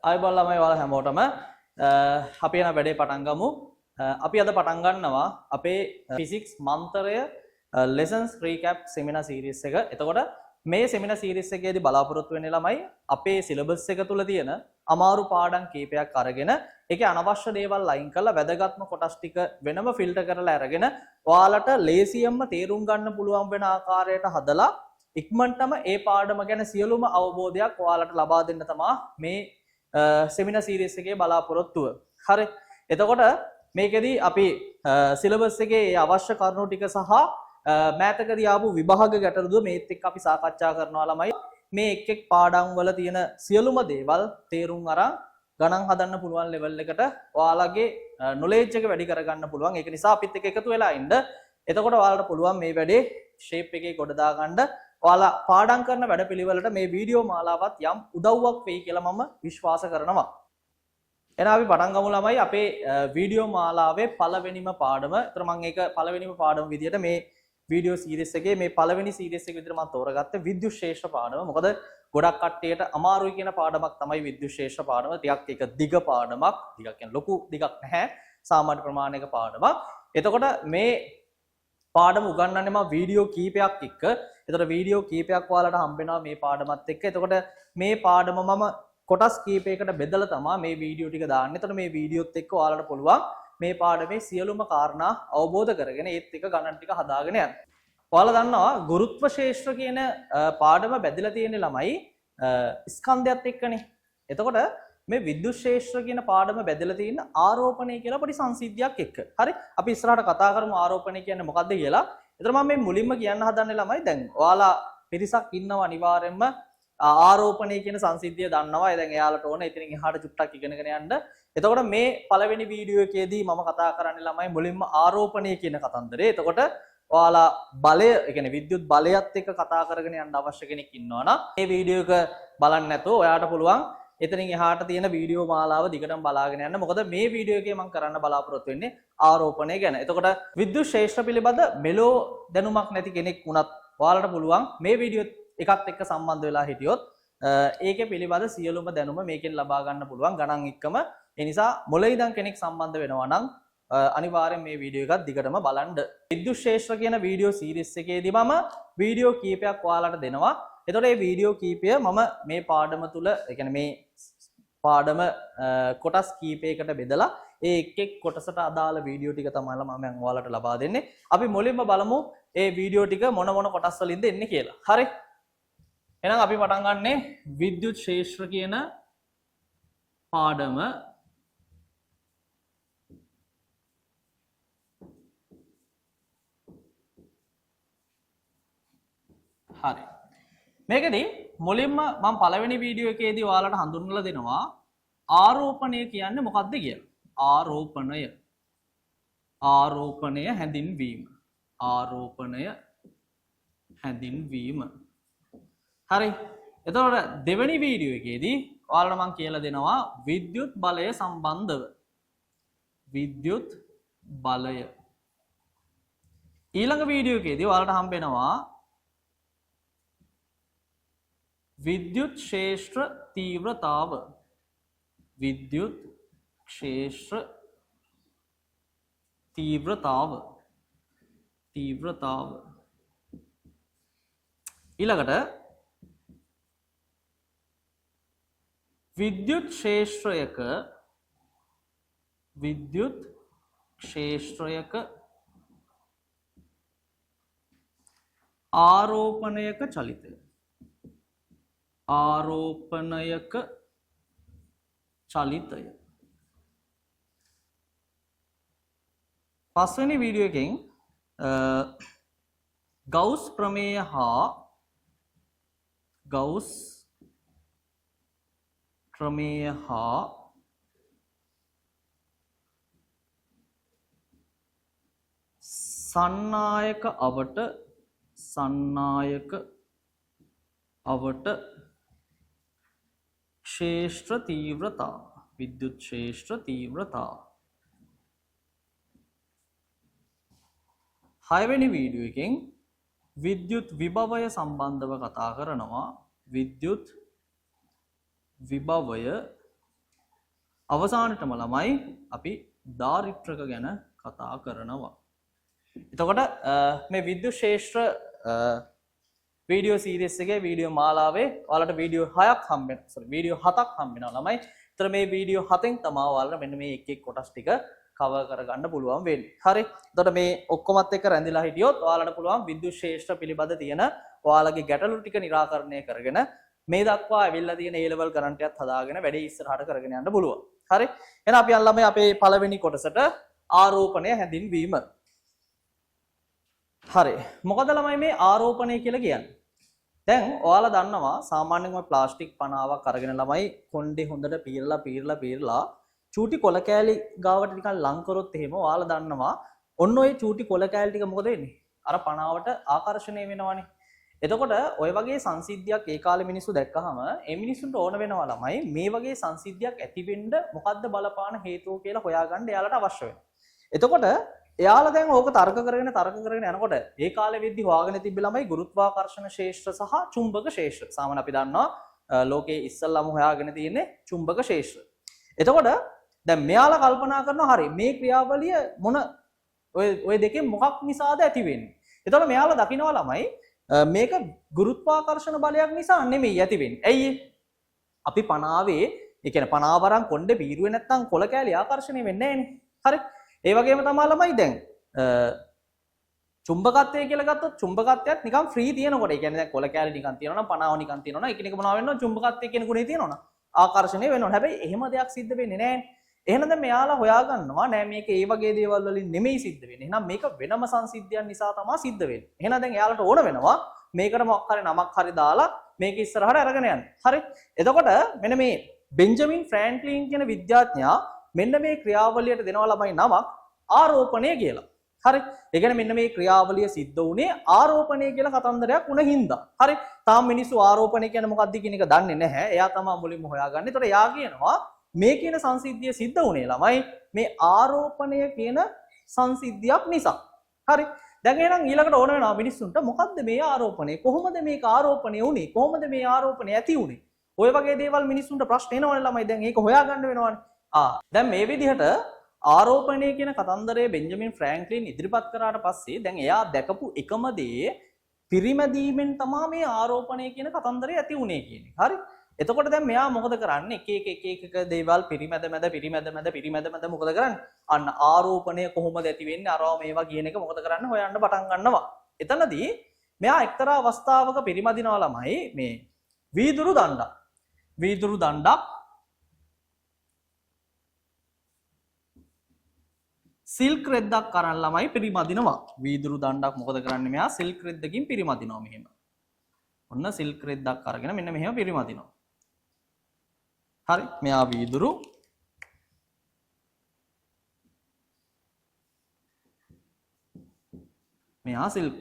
ආයුබෝවන් ළමයි ඔයාලා හැමෝටම අපි යන වැඩේ පටන් ගමු. අපි අද පටන් ගන්නවා අපේ physics මන්තරය lessons recap seminar series එක. එතකොට මේ seminar series එකේදී බලාපොරොත්තු වෙන්නේ ළමයි අපේ syllabus එක තුල තියෙන අමාරු පාඩම් කීපයක් අරගෙන ඒකේ අනවශ්‍ය දේවල් අයින් කරලා වැදගත්ම කොටස් ටික වෙනම ෆිල්ටර් කරලා අරගෙන ඔයාලට ලේසියෙන්ම තේරුම් ගන්න පුළුවන් වෙන ආකාරයට හදලා ඉක්මනටම ඒ පාඩම ගැන සියලුම අවබෝධයක් ඔයාලට ලබා දෙන්න තමයි මේ seminar series එකේ බලාපොරොත්තුව. හරි. එතකොට මේකෙදී අපි syllabus එකේ අවශ්‍ය කරුණු ටික සහ මෑතකදී ආපු විභාග ගැටලුව මේත් එක්ක අපි සාකච්ඡා කරනවා ළමයි. මේ එක් පාඩම් වල තියෙන සියලුම දේවල් තේරුම් අරන් ගණන් හදන්න පුළුවන් level එකට ඔයාලගේ knowledge එක වැඩි කරගන්න පුළුවන්. ඒක නිසා අපිත් එක්ක එකතු වෙලා ඉන්න. එතකොට ඔයාලට පුළුවන් මේ වැඩේ shape එකේ ගොඩ දාගන්න. ඔයාලා පාඩම් කරන වැඩපිළිවෙලට මේ වීඩියෝ මාලාවත් යම් උදව්වක් වෙයි කියලා මම විශ්වාස කරනවා. එහෙනම් අපි පටන් ගමු ළමයි අපේ වීඩියෝ මාලාවේ පළවෙනිම පාඩම. ඒතර මම ඒක පළවෙනිම පාඩම විදියට මේ වීඩියෝ සීරීස් එකේ මේ පළවෙනි සීරීස් එක විදියට මම තෝරගත්තේ විද්‍යුත් ශේෂ්ත්‍ර පාඩම. මොකද ගොඩක් කට්ටියට අමාරුයි කියන පාඩමක් තමයි විද්‍යුත් ශේෂ්ත්‍ර පාඩම. ටිකක් ඒක දිග පාඩමක්. ටිකක් කියන්නේ ලොකු දිගක් නැහැ. සාමාන්‍ය ප්‍රමාණයක පාඩමක්. එතකොට මේ පාඩම උගන්වන්නේ මම වීඩියෝ කීපයක් එක්ක. එතකොට වීඩියෝ කීපයක් ඔයාලට හම්බ වෙනවා මේ පාඩමත් එක්ක. එතකොට මේ පාඩම මම කොටස් කීපයකට බෙදලා තමයි මේ වීඩියෝ ටික දාන්නේ. එතකොට මේ වීඩියෝත් එක්ක ඔයාලට පුළුවන් මේ පාඩමේ සියලුම කාරණා අවබෝධ කරගෙන ඒත් එක්ක ගණන් ටික හදාගෙන යන්න. ඔයාලා දන්නවා ගුරුත්ව ශේෂ්ත්‍ර කියන පාඩම බෙදලා තියෙන්නේ ළමයි ස්කන්ධයත් එක්කනේ. එතකොට මේ විද්‍යුත් ශේෂ්ත්‍ර කියන පාඩම බෙදලා තියෙන ආරෝපණය කියලා පොඩි සංසිද්ධියක් එක්ක. හරි? අපි ඉස්සරහට කතා කරමු ආරෝපණය කියන්නේ මොකක්ද කියලා. එතන මම මේ මුලින්ම කියන්න හදන්නේ ළමයි දැන් ඔයාලා පිරිසක් ඉන්නවා අනිවාර්යයෙන්ම ආරෝපණය කියන සංසිද්ධිය දන්නවා. දැන් එයාලට ඕන ඉතින් එහාට චුට්ටක් ඉගෙනගෙන යන්න. එතකොට මේ පළවෙනි වීඩියෝ එකේදී මම කතා කරන්නේ ළමයි මුලින්ම ආරෝපණය කියන කතන්දරේ. එතකොට ඔයාලා බලය, ඒ කියන්නේ විද්‍යුත් බලයත් එක්ක කතා කරගෙන යන්න අවශ්‍ය කෙනෙක් ඉන්නවා නම් මේ වීඩියෝ එක බලන්න නැතුව ඔයාට පුළුවන් එතනින් එහාට තියෙන වීඩියෝ මාලාව දිගටම බලාගෙන යන්න. මොකද මේ වීඩියෝ එකේ මම කරන්න බලාපොරොත්තු වෙන්නේ ආරෝපණය ගැන. එතකොට විද්‍යුත් ශේෂ්ත්‍ර පිළිබඳ මෙලෝ දැනුමක් නැති කෙනෙක් වුණත් ඔයාලට පුළුවන් මේ වීඩියෝ එකත් එක්ක සම්බන්ධ වෙලා හිටියොත් ඒකේ පිළිබඳ සියලුම දැනුම මේකෙන් ලබා ගන්න පුළුවන් ගණන් එක්කම. ඒ නිසා මොළේ ඉඳන් කෙනෙක් සම්බන්ධ වෙනවා නම් අනිවාර්යෙන් මේ වීඩියෝ එකත් දිගටම බලන්න. විද්‍යුත් ශේෂ්ත්‍ර කියන වීඩියෝ සීරීස් එකේදී මම වීඩියෝ කීපයක් ඔයාලට දෙනවා. එතකොට මේ වීඩියෝ කීපය මම මේ පාඩම තුල, ඒ කියන්නේ මේ පාඩම කොටස් කීපයකට බෙදලා ඒ එක් එක් කොටසට අදාළ වීඩියෝ ටික තමයි මම ඔයාලට ලබා දෙන්නේ. අපි මුලින්ම බලමු මේ වීඩියෝ ටික මොන මොන කොටස් වලින්ද එන්නේ කියලා. හරි? එහෙනම් අපි පටන් ගන්නෙ විද්‍යුත් ශේෂ්ත්‍ර කියන පාඩම. හරි. මේකදී මුලින්ම මම පළවෙනි වීඩියෝ එකේදී ඔයාලට හඳුන්වලා දෙනවා ආරෝපණය කියන්නේ මොකක්ද කියලා. ආරෝපණය. ආරෝපණය හැඳින්වීම. ආරෝපණය හැඳින්වීම. හරි. එතකොට දෙවෙනි වීඩියෝ එකේදී ඔයාලට මම කියලා දෙනවා විද්‍යුත් බලය සම්බන්ධව. විද්‍යුත් බලය. ඊළඟ වීඩියෝ එකේදී ඔයාලට හම්බ වෙනවා විද්‍යුත් ශේෂ්ත්‍ර තීව්‍රතාව. විද්‍යුත් ශේෂ්ත්‍ර තීව්‍රතාව. තීව්‍රතාව. ඊළඟට විද්‍යුත් ශේෂ්ත්‍රයක ආරෝපණයක චලිතය. ආරෝපණයක චලිතය. පස්වෙනි වීඩියෝ එකෙන් ගවුස් ප්‍රමේය හා සන්නායක අවට ශේෂ්ත්‍ර තීව්‍රතාව. විද්‍යුත් ශේෂ්ත්‍ර තීව්‍රතාව. 6 වෙනි වීඩියෝ එකෙන් විද්‍යුත් විභවය සම්බන්ධව කතා කරනවා. විද්‍යුත් විභවය අවසානටම ළමයි අපි දාරිත්‍රක ගැන කතා කරනවා. එතකොට මේ විද්‍යුත් ශාස්ත්‍ර වීඩියෝ සීරීස් එකේ වීඩියෝ මාලාවේ ඔයාලට වීඩියෝ 6ක් හම්බ වෙනවා. සෝරි වීඩියෝ 7ක් හම්බ වෙනවා ළමයි. ඒතර මේ වීඩියෝ 7න් තමයි ඔයාලට මෙන්න මේ එක් එක් කොටස් ටික කවර් කරගන්න පුළුවන් වෙන්නේ. හරි. එතකොට මේ ඔක්කොමත් එක්ක රැඳිලා හිටියොත් ඔයාලට පුළුවන් විද්‍යුත් ශාස්ත්‍ර පිළිබඳ තියෙන ඔයාලගේ ගැටලු ටික निराකරණය කරගෙන මේ දක්වා ඇවිල්ලා තියෙන A level කරන්ට් එකත් හදාගෙන වැඩේ ඉස්සරහට කරගෙන යන්න පුළුවන්. හරි. එහෙනම් අපි යන්න ළමයි අපේ පළවෙනි කොටසට ආරෝපණය හැඳින්වීම. හරි. මොකද ළමයි මේ ආරෝපණය කියලා කියන්නේ? දැන් ඔයාලා දන්නවා සාමාන්‍යයෙන් ඔය ප්ලාස්ටික් පනාවක් අරගෙන ළමයි කොණ්ඩේ හොඳට පීරලා චූටි කොළ කෑලි ගාවට නිකන් ලං කරොත් එහෙම ඔයාලා දන්නවා ඔන්න ඔය චූටි කොළ කෑලි ටික මොකද වෙන්නේ? අර පනාවට ආකර්ෂණය වෙනවානේ. එතකොට ඔය වගේ සංසිද්ධියක් ඒ කාලේ මිනිස්සු දැක්කහම ඒ මිනිස්සුන්ට ඕන වෙනවා ළමයි මේ වගේ සංසිද්ධියක් ඇති වෙන්න මොකද්ද බලපාන හේතුව කියලා හොයාගන්න එයාලට අවශ්‍ය වෙනවා. එතකොට එයාලා දැන් ඕක තර්ක කරගෙන යනකොට ඒ කාලේ වෙද්දි හොයාගෙන තිබ්බ ළමයි ගුරුත්වාකර්ෂණ ශේෂ්ත්‍ර සහ චුම්බක ශේෂ්ත්‍ර. සාමාන්‍ය අපි දන්නවා ලෝකයේ ඉස්සල්ලාම හොයාගෙන තියෙන්නේ චුම්බක ශේෂ්ත්‍ර. එතකොට දැන් මෙයාලා කල්පනා කරනවා හරි මේ ක්‍රියාවලිය මොන ඔය දෙකෙන් මොකක් නිසාද ඇති වෙන්නේ? එතකොට මෙයාලා දකිනවා ළමයි මේක ගුරුත්වාකර්ෂණ බලයක් නිසා නෙමෙයි ඇති වෙන්නේ. ඇයි අපි පනාවේ ඒ කියන්නේ පනාවරන් කොණ්ඩේ පීරුවේ නැත්තම් කොළ කෑලි ආකර්ෂණය වෙන්නේ නැහැනේ. හරි. ඒ වගේම තමයි ළමයි දැන් චුම්බකත්වය කියලා ගත්තොත් චුම්බකත්වයක් නිකන් ෆ්‍රී තියෙනකොට ඒ කියන්නේ දැන් කොළ කෑලි නිකන් තියෙනවා නම් පනාව නිකන් තියෙනවා නම් එකිනෙක මොනවා වෙනවද චුම්බකත්වය කියන ගුණේ තියෙනවා නම් ආකර්ෂණය වෙනවා. හැබැයි එහෙම දෙයක් සිද්ධ වෙන්නේ නැහැ. එහෙනම් දැන් මෙයාලා හොයාගන්නවා නෑ මේක ඒ වගේ දේවල් වලින් නෙමෙයි සිද්ධ වෙන්නේ. එහෙනම් මේක වෙනම සංසිද්ධියක් නිසා තමයි සිද්ධ වෙන්නේ. එහෙනම් දැන් එයාලට ඕන වෙනවා මේකට මොකක් හරි නමක් හරි දාලා මේක ඉස්සරහට අරගෙන යන්න. හරි. එතකොට මෙන්න මේ බෙන්ජමින් ෆ්‍රැන්ක්ලින් කියන විද්‍යාඥයා මෙන්න මේ ක්‍රියාවලියට දෙනවා ළමයි නමක් ආරෝපණය කියලා. හරි. ඒ කියන්නේ මෙන්න මේ ක්‍රියාවලිය සිද්ධ වුණේ ආරෝපණය කියලා කතන්දරයක් වුණ හින්දා. හරි. තාම මිනිස්සු ආරෝපණය කියන්නේ මොකක්ද කියන එක දන්නේ නැහැ. එයා තමයි මුලින්ම හොයාගන්නේ. ඒතකොට එයා කියනවා මේ කියන සංසිද්ධිය සිද්ධ වුණේ ළමයි මේ ආරෝපණය කියන සංසිද්ධියක් නිසා. හරි. දැන් එහෙනම් ඊළඟට ඕන වෙනවා මිනිස්සුන්ට මොකද්ද මේ ආරෝපණය? කොහොමද මේක ආරෝපණය වුනේ? කොහොමද මේ ආරෝපණය ඇති වුනේ? ඔය වගේ දේවල් මිනිස්සුන්ට ප්‍රශ්න එනවනේ ළමයි. දැන් ඒක හොයාගන්න වෙනවනේ. දැන් මේ විදිහට ආරෝපණය කියන කතන්දරය බෙන්ජමින් ෆ්‍රැන්ක්ලින් ඉදිරිපත් කරාට පස්සේ දැන් එයා දැකපු එකම දේ පිරිමැදීමෙන් තමයි මේ ආරෝපණය කියන කතන්දරය ඇති වුනේ කියන්නේ. හරි. එතකොට දැන් මෙයා මොකද කරන්නේ? එක දේවල් පිරිමැද මැද මොකද කරන්නේ? අන්න ආරෝපණය කොහොමද ඇති වෙන්නේ? අරවා මේවා කියන එක මොකද කරන්නේ? හොයන්න පටන් ගන්නවා. එතනදී මෙයා එක්තරා අවස්ථාවක පිරිමැදිනවා ළමයි මේ වීදුරු දණ්ඩක් සිල්ක් රෙද්දක් අරන් ළමයි පිරිමදිනවා. වීදුරු දණ්ඩක් මොකද කරන්නේ? මෙයා සිල්ක් රෙද්දකින් පිරිමදිනවා මෙහෙම. ඔන්න සිල්ක් රෙද්දක් අරගෙන මෙන්න මෙහෙම පිරිමදිනවා. හරි. මෙයා වීදුරු මෙයා සිල්ක්.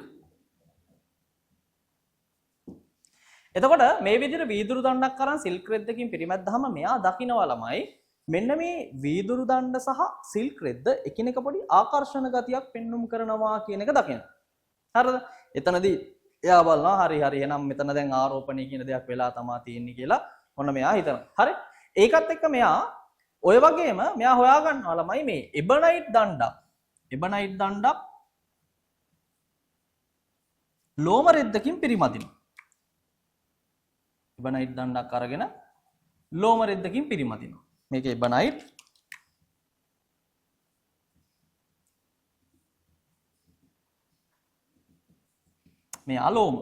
එතකොට මේ විදිහට වීදුරු දණ්ඩක් අරන් සිල්ක් රෙද්දකින් පිරිමැද්දාම මෙයා දකිනවා ළමයි මෙන්න මේ වීදුරු දණ්ඩ සහ සිල්ක් රෙද්ද එකිනෙක පොඩි ආකර්ෂණ ගතියක් පෙන්눔 කරනවා කියන එක දකිනවා. හරිද? එතනදී එයා බලනවා හරි එහෙනම් මෙතන දැන් ආරෝපණය කියන දෙයක් වෙලා තමයි තියෙන්නේ කියලා ඔන්න මෙයා හිතනවා. හරි? ඒකත් එක්ක මෙයා ඔය වගේම මෙයා හොයාගන්නවා ළමයි මේ එබනයිට් දණ්ඩක් ලෝම රෙද්දකින් පිරිමදිනවා. එබනයිට් දණ්ඩක් අරගෙන ලෝම රෙද්දකින් පිරිමදිනවා. මේක එබනයිට් මේ අලෝම.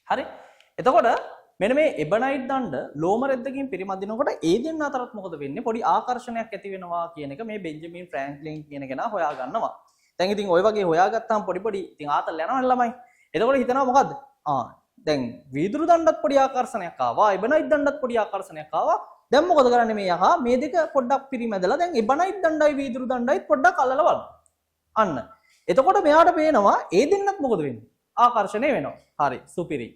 හරි. එතකොට මෙන්න මේ එබනයිට් දණ්ඩ ලෝම රෙද්දකින් පිරිමදිනකොට ඒ දෙන්න අතරත් මොකද වෙන්නේ? පොඩි ආකර්ෂණයක් ඇති වෙනවා කියන එක මේ බෙන්ජමින් ෆ්‍රැන්ක්ලින් කියන කෙනා හොයා ගන්නවා. දැන් ඉතින් ওই වගේ හොයාගත්තාම පොඩි ඉතින් ආතල් යනවනේ ළමයි. එතකොට හිතනවා මොකද්ද? දැන් වීදුරු දණ්ඩත් පොඩි ආකර්ෂණයක් ආවා. එබනයිට් දණ්ඩත් පොඩි ආකර්ෂණයක් ආවා. දැන් මොකද කරන්නේ මේ යහා මේ දෙක පොඩ්ඩක් පිරිමැදලා දැන් එබනයිට් දණ්ඩයි වීදුරු දණ්ඩයි පොඩ්ඩක් අල්ලලා බලන්න. අන්න. එතකොට මෙයාට පේනවා ඒ දෙන්නත් මොකද වෙන්නේ? ආකර්ෂණය වෙනවා. හරි. සුපිරි.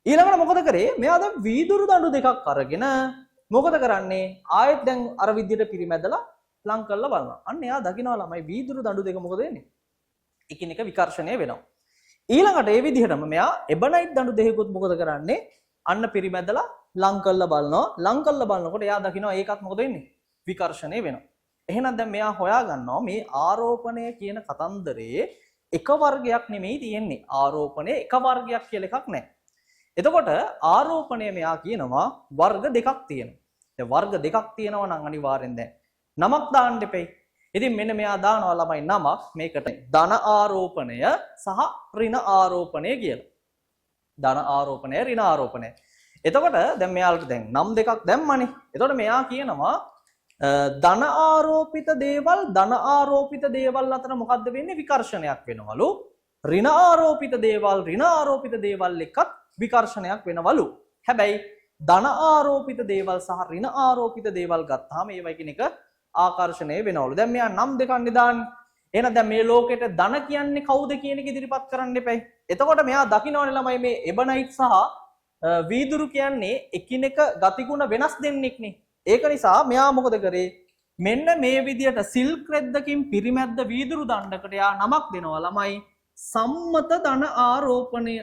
ඊළඟට මොකද කරේ? මෙයා දැන් වීදුරු දඬු දෙකක් අරගෙන මොකද කරන්නේ? ආයෙත් දැන් අර විදියට පිරිමැදලා ලං කරලා බලනවා. අන්න එයා දකිනවා ළමයි වීදුරු දඬු දෙක මොකද වෙන්නේ? එකිනෙක විකර්ෂණය වෙනවා. ඊළඟට ඒ විදිහටම මෙයා එබනයිට් දඬු දෙකකුත් මොකද කරන්නේ? අන්න පිරිමැදලා ලං කරලා බලනවා. ලං කරලා බලනකොට එයා දකිනවා ඒකත් මොකද වෙන්නේ? විකර්ෂණය වෙනවා. එහෙනම් දැන් මෙයා හොයා ගන්නවා මේ ආරෝපණය කියන කතන්දරේ එක වර්ගයක් නෙමෙයි තියෙන්නේ. ආරෝපණය එක වර්ගයක් කියලා එකක් නැහැ. එතකොට ආරෝපණය මෙයා කියනවා වර්ග දෙකක් තියෙනවා. දැන් වර්ග දෙකක් තියෙනවා නම් අනිවාර්යෙන් දැන් නමක් දාන්න දෙපෙයි. ඉතින් මෙන්න මෙයා දානවා ළමයි නමක් මේකට ධන ආරෝපණය සහ ඍණ ආරෝපණය කියලා. ධන ආරෝපණය ඍණ ආරෝපණය. එතකොට දැන් මෙයාලට දැන් නම් දෙකක් දැම්මනේ. එතකොට මෙයා කියනවා ධන ආරෝපිත දේවල් අතර මොකද්ද වෙන්නේ? විකර්ෂණයක් වෙනවලු. ඍණ ආරෝපිත දේවල් එක්කත් විකර්ෂණයක් වෙනවලු. හැබැයි ධන ආරෝපිත දේවල් සහ ඍණ ආරෝපිත දේවල් ගත්තාම ඒවා එකිනෙක ආකර්ෂණය වෙනවලු. දැන් මෙයා නම් දෙකක් දාන්නේ. එහෙනම් දැන් මේ ලෝකෙට ධන කියන්නේ කවුද කියන එක ඉදිරිපත් කරන්න එපයි. එතකොට මෙයා දකින්නවනේ ළමයි මේ එබනයිට් සහ වීදුරු කියන්නේ එකිනෙක ගතිගුණ වෙනස් දෙන්නෙක් නේ. ඒක නිසා මෙයා මොකද කරේ? මෙන්න මේ විදියට සිල්ක් රෙද්දකින් පිරිමැද්ද වීදුරු දණ්ඩකට යා නමක් දෙනවා ළමයි. සම්මත ධන ආරෝපණය.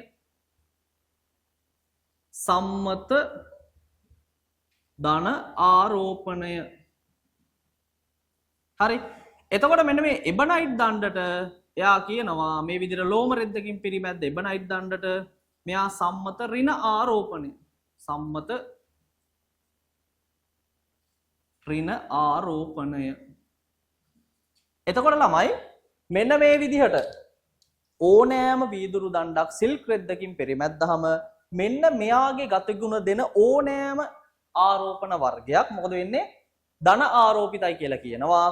සම්මත ධන ආරෝපණය. හරි. එතකොට මෙන්න මේ එබනයිට් දණ්ඩට එයා කියනවා මේ විදිහට ලෝම රෙද්දකින් පිරිමැද්ද එබනයිට් දණ්ඩට මෙයා සම්මත ඍණ ආරෝපණය. සම්මත ඍණ ආරෝපණය. එතකොට ළමයි මෙන්න මේ විදිහට ඕනෑම වීදුරු දණ්ඩක් සිල්ක් රෙද්දකින් පරිමැද්දාම මෙන්න මෙයාගේ ගතිගුණ දෙන ඕනෑම ආරෝපණ වර්ගයක් මොකද වෙන්නේ? ධන ආරෝපිතයි කියලා කියනවා.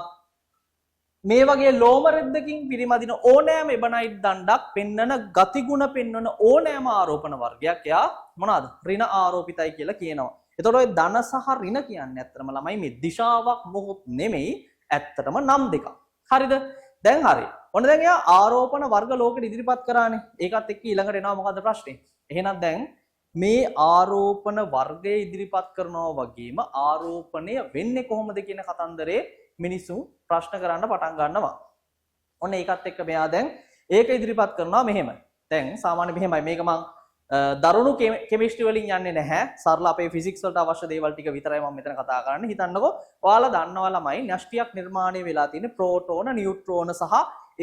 මේ වගේ ලෝම රෙද්දකින් පිරිමදින ඕනෑම එබනයිට් දණ්ඩක් පෙන්නන ගතිගුණ පෙන්වන ඕනෑම ආරෝපණ වර්ගයක් එයා මොනවාද? ඍණ ආරෝපිතයි කියලා කියනවා. එතකොට ඔය ධන සහ ඍණ කියන්නේ ඇත්තටම ළමයි මේ දිශාවක් මොකොත් නෙමෙයි ඇත්තටම නම් දෙකක්. හරිද? දැන් හරි. ඔන්න දැන් එයා ආරෝපණ වර්ග ලෝකෙට ඉදිරිපත් කරානේ. ඒකත් එක්ක ඊළඟට එනවා මොකද්ද ප්‍රශ්නේ? එහෙනම් දැන් මේ ආරෝපණ වර්ගය ඉදිරිපත් කරනවා වගේම ආරෝපණය වෙන්නේ කොහොමද කියන කතන්දරේ මිනිස්සු ප්‍රශ්න කරන්න පටන් ගන්නවා. ඔන්න ඒකත් එක්ක මෙයා දැන් ඒක ඉදිරිපත් කරනවා මෙහෙම. දැන් සාමාන්‍ය මෙහෙමයි මේක මම දරුණු කෙමිස්ට්‍රි වලින් යන්නේ නැහැ. සරල අපේ ෆිසික්ස් වලට අවශ්‍ය දේවල් ටික විතරයි මම මෙතන කතා කරන්නේ. හිතන්නකෝ ඔයාලා දන්නවා ළමයි න්‍යෂ්ටියක් නිර්මාණය වෙලා තියෙන ප්‍රෝටෝන, නියුට්‍රෝන සහ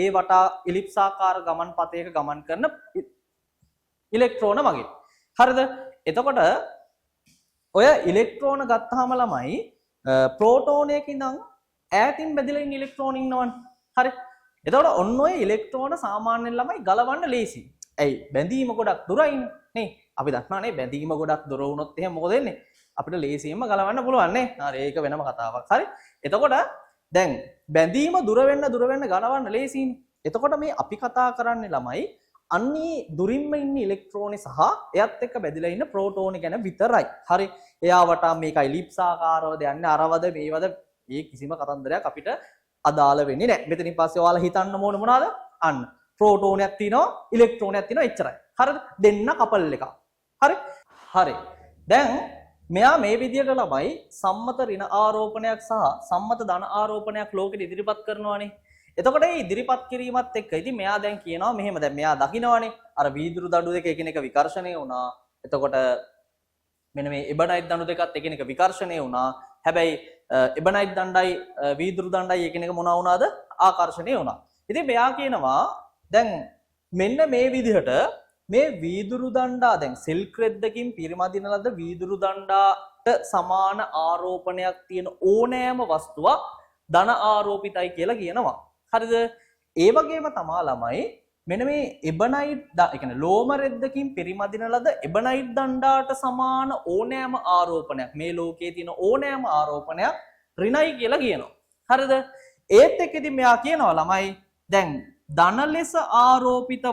ඒ වටා ඉලිප්සාකාර ගමන් පතයක ගමන් කරන ඉලෙක්ට්‍රෝන වගේ. හරිද? එතකොට ඔය ඉලෙක්ට්‍රෝන ගත්තාම ළමයි ප්‍රෝටෝනයක ඉඳන් ඈතින් බෙදලා ඉන්න ඉලෙක්ට්‍රෝන ඉන්නවනේ. හරි. එතකොට ඔන්න ඔය ඉලෙක්ට්‍රෝන සාමාන්‍යයෙන් ළමයි ගලවන්න ලේසි. ඇයි? බැඳීම ගොඩක් දුරයිනේ. නේ? අපි දන්නානේ බැඳීම ගොඩක් දුර වුණොත් එහෙනම් මොකද වෙන්නේ? අපිට ලේසියෙන්ම ගලවන්න පුළුවන් නේ. හරි ඒක වෙනම කතාවක්. හරි. එතකොට දැන් බැඳීම දුර වෙන්න ගලවන්න ලේසියිනේ. එතකොට මේ අපි කතා කරන්නේ ළමයි අන්නේ දුරින්ම ඉන්න ඉලෙක්ට්‍රෝනේ සහ එයත් එක්ක බැඳිලා ඉන්න ප්‍රෝටෝනේ ගැන විතරයි. හරි. එයා වටා මේකයි ඉලිප්සාකාරව දෙන්නේ අරවද මේවද මේ කිසිම කතන්දරයක් අපිට අදාළ වෙන්නේ නැහැ. මෙතනින් පස්සේ ඔයාලා හිතන්න ඕන මොනවාද? අන්න ප්‍රෝටෝනයක් තියෙනවා ඉලෙක්ට්‍රෝනයක් තියෙනවා එච්චරයි. හරිද? දෙන්න කපල් එකක්. හරි? හරි. දැන් මෙයා මේ විදියට ළමයි සම්මත ඍණ ආරෝපණයක් සහ සම්මත ධන ආරෝපණයක් ලෝකෙට ඉදිරිපත් කරනවානේ. එතකොට මේ ඉදිරිපත් කිරීමත් එක්ක ඉතින් මෙයා දැන් කියනවා මෙහෙම දැන් මෙයා දකින්නවානේ අර වීදුරු දඬු දෙක එකිනෙක විකර්ෂණය වුණා. එතකොට මෙන්න මේ එබනයිට් දඬු දෙකත් එකිනෙක විකර්ෂණය වුණා. හැබැයි එබනයිට් දණ්ඩයි වීදුරු දණ්ඩයි එකිනෙක මොනවා වුණාද? ආකර්ෂණය වුණා. ඉතින් මෙයා කියනවා දැන් මෙන්න මේ විදිහට මේ වීදුරු දණ්ඩා දැන් සිල්ක් රෙද්දකින් පිරිමදින ලද වීදුරු දණ්ඩාට සමාන ආරෝපණයක් තියෙන ඕනෑම වස්තුවක් ධන ආරෝපිතයි කියලා කියනවා. හරිද? ඒ වගේම තමා ළමයි මෙන්න මේ එබනයිට් ඒ කියන්නේ ලෝම රෙද්දකින් පිරිමදින ලද එබනයිට් දණ්ඩාට සමාන ඕනෑම ආරෝපණයක් මේ ලෝකයේ තියෙන ඕනෑම ආරෝපණයක් ඍණයි කියලා කියනවා. හරිද? ඒත් එක්කදී මෙයා කියනවා ළමයි දැන් ධන ලෙස ආරෝපිත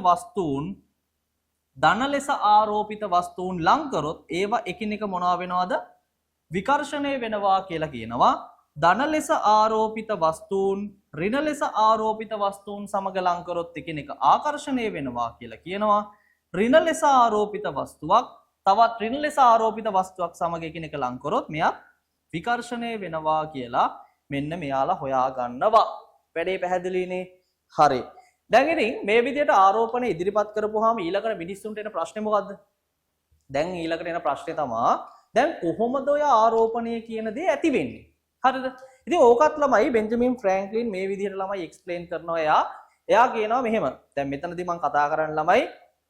වස්තුන් ලං කරොත් ඒවා එකිනෙක මොනවා වෙනවද? විකර්ෂණය වෙනවා කියලා කියනවා. ධන ලෙස ආරෝපිත වස්තුන් ඍණ ලෙස ආරෝපිත වස්තුන් සමග ලං කරොත් එකිනෙක ආකර්ෂණය වෙනවා කියලා කියනවා. ඍණ ලෙස ආරෝපිත වස්තුවක් තවත් ඍණ ලෙස ආරෝපිත වස්තුවක් සමග එකිනෙක ලං කරොත් මෙයා විකර්ෂණය වෙනවා කියලා මෙන්න මෙයාලා හොයා ගන්නවා. වැඩේ පැහැදිලිනේ? හරි. දැන් ඉතින් මේ විදිහට ආරෝපණ ඉදිරිපත් කරපුවාම ඊළඟට මිනිස්සුන්ට එන ප්‍රශ්නේ මොකද්ද? දැන් ඊළඟට එන ප්‍රශ්නේ තමයි දැන් කොහොමද ඔය ආරෝපණය කියන දේ ඇති වෙන්නේ? හරිද? ඉතින් ඕකත් ළමයි බෙන්ජමින් ෆ්‍රැන්ක්ලින් මේ විදිහට ළමයි එක්ස්ප්ලেইন කරනවා. එයා කියනවා මෙහෙම. දැන් මෙතනදී මම කතා කරන්නේ ළමයි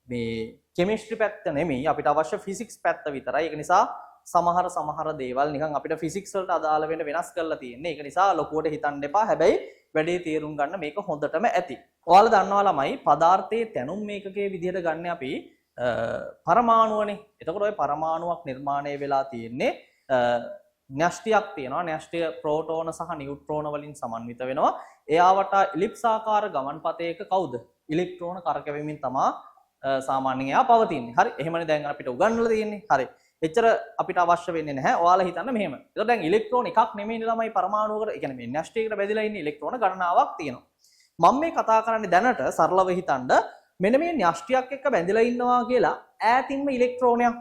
මේ කෙමිස්ට්‍රි පැත්ත නෙමෙයි අපිට අවශ්‍ය ෆිසික්ස් පැත්ත විතරයි. ඒක නිසා සමහර දේවල් නිකන් අපිට ෆිසික්ස් වලට අදාළ වෙන්න වෙනස් කරලා තියෙන්නේ. ඒක නිසා ලොකුවට හිතන්න එපා. හැබැයි වැඩේ තේරුම් ගන්න මේක හොඳටම ඇති. ඔයාලා දන්නවා ළමයි පදාර්ථයේ තැනුම් මේකකයේ විදිහට ගන්න අපි පරමාණුවනේ. එතකොට ওই පරමාණුවක් නිර්මාණය වෙලා තියෙන්නේ න්‍යෂ්ටියක් තියෙනවා. න්‍යෂ්ටිය ප්‍රෝටෝන සහ නියුට්‍රෝන වලින් සමන්විත වෙනවා. එයාවට ඉලිප්ස් ආකාර ගමන්පතයක කවුද? ඉලෙක්ට්‍රෝන කරකැවෙමින් තමයි සාමාන්‍යයෙන් එයා පවතින්නේ. හරි. එහෙමනේ දැන් අපිට උගන්වලා තියෙන්නේ. හරි. එච්චර අපිට අවශ්‍ය වෙන්නේ නැහැ. ඔයාලා හිතන්න මෙහෙම. ඒතකොට දැන් ඉලෙක්ට්‍රෝන එකක් නෙමෙයි ළමයි පරමාණුවකට. ඒ කියන්නේ මේ න්‍යෂ්ටියකට බෙදලා ඉන්නේ ඉලෙක්ට්‍රෝන ගණනාවක් තියෙනවා. මම මේ කතා කරන්නේ දැනට සරලව හිතන්න මෙන්න මේ න්‍යෂ්ටියක් එක්ක බැඳලා ඉන්නවා කියලා ඈතින්ම ඉලෙක්ට්‍රෝනයක්.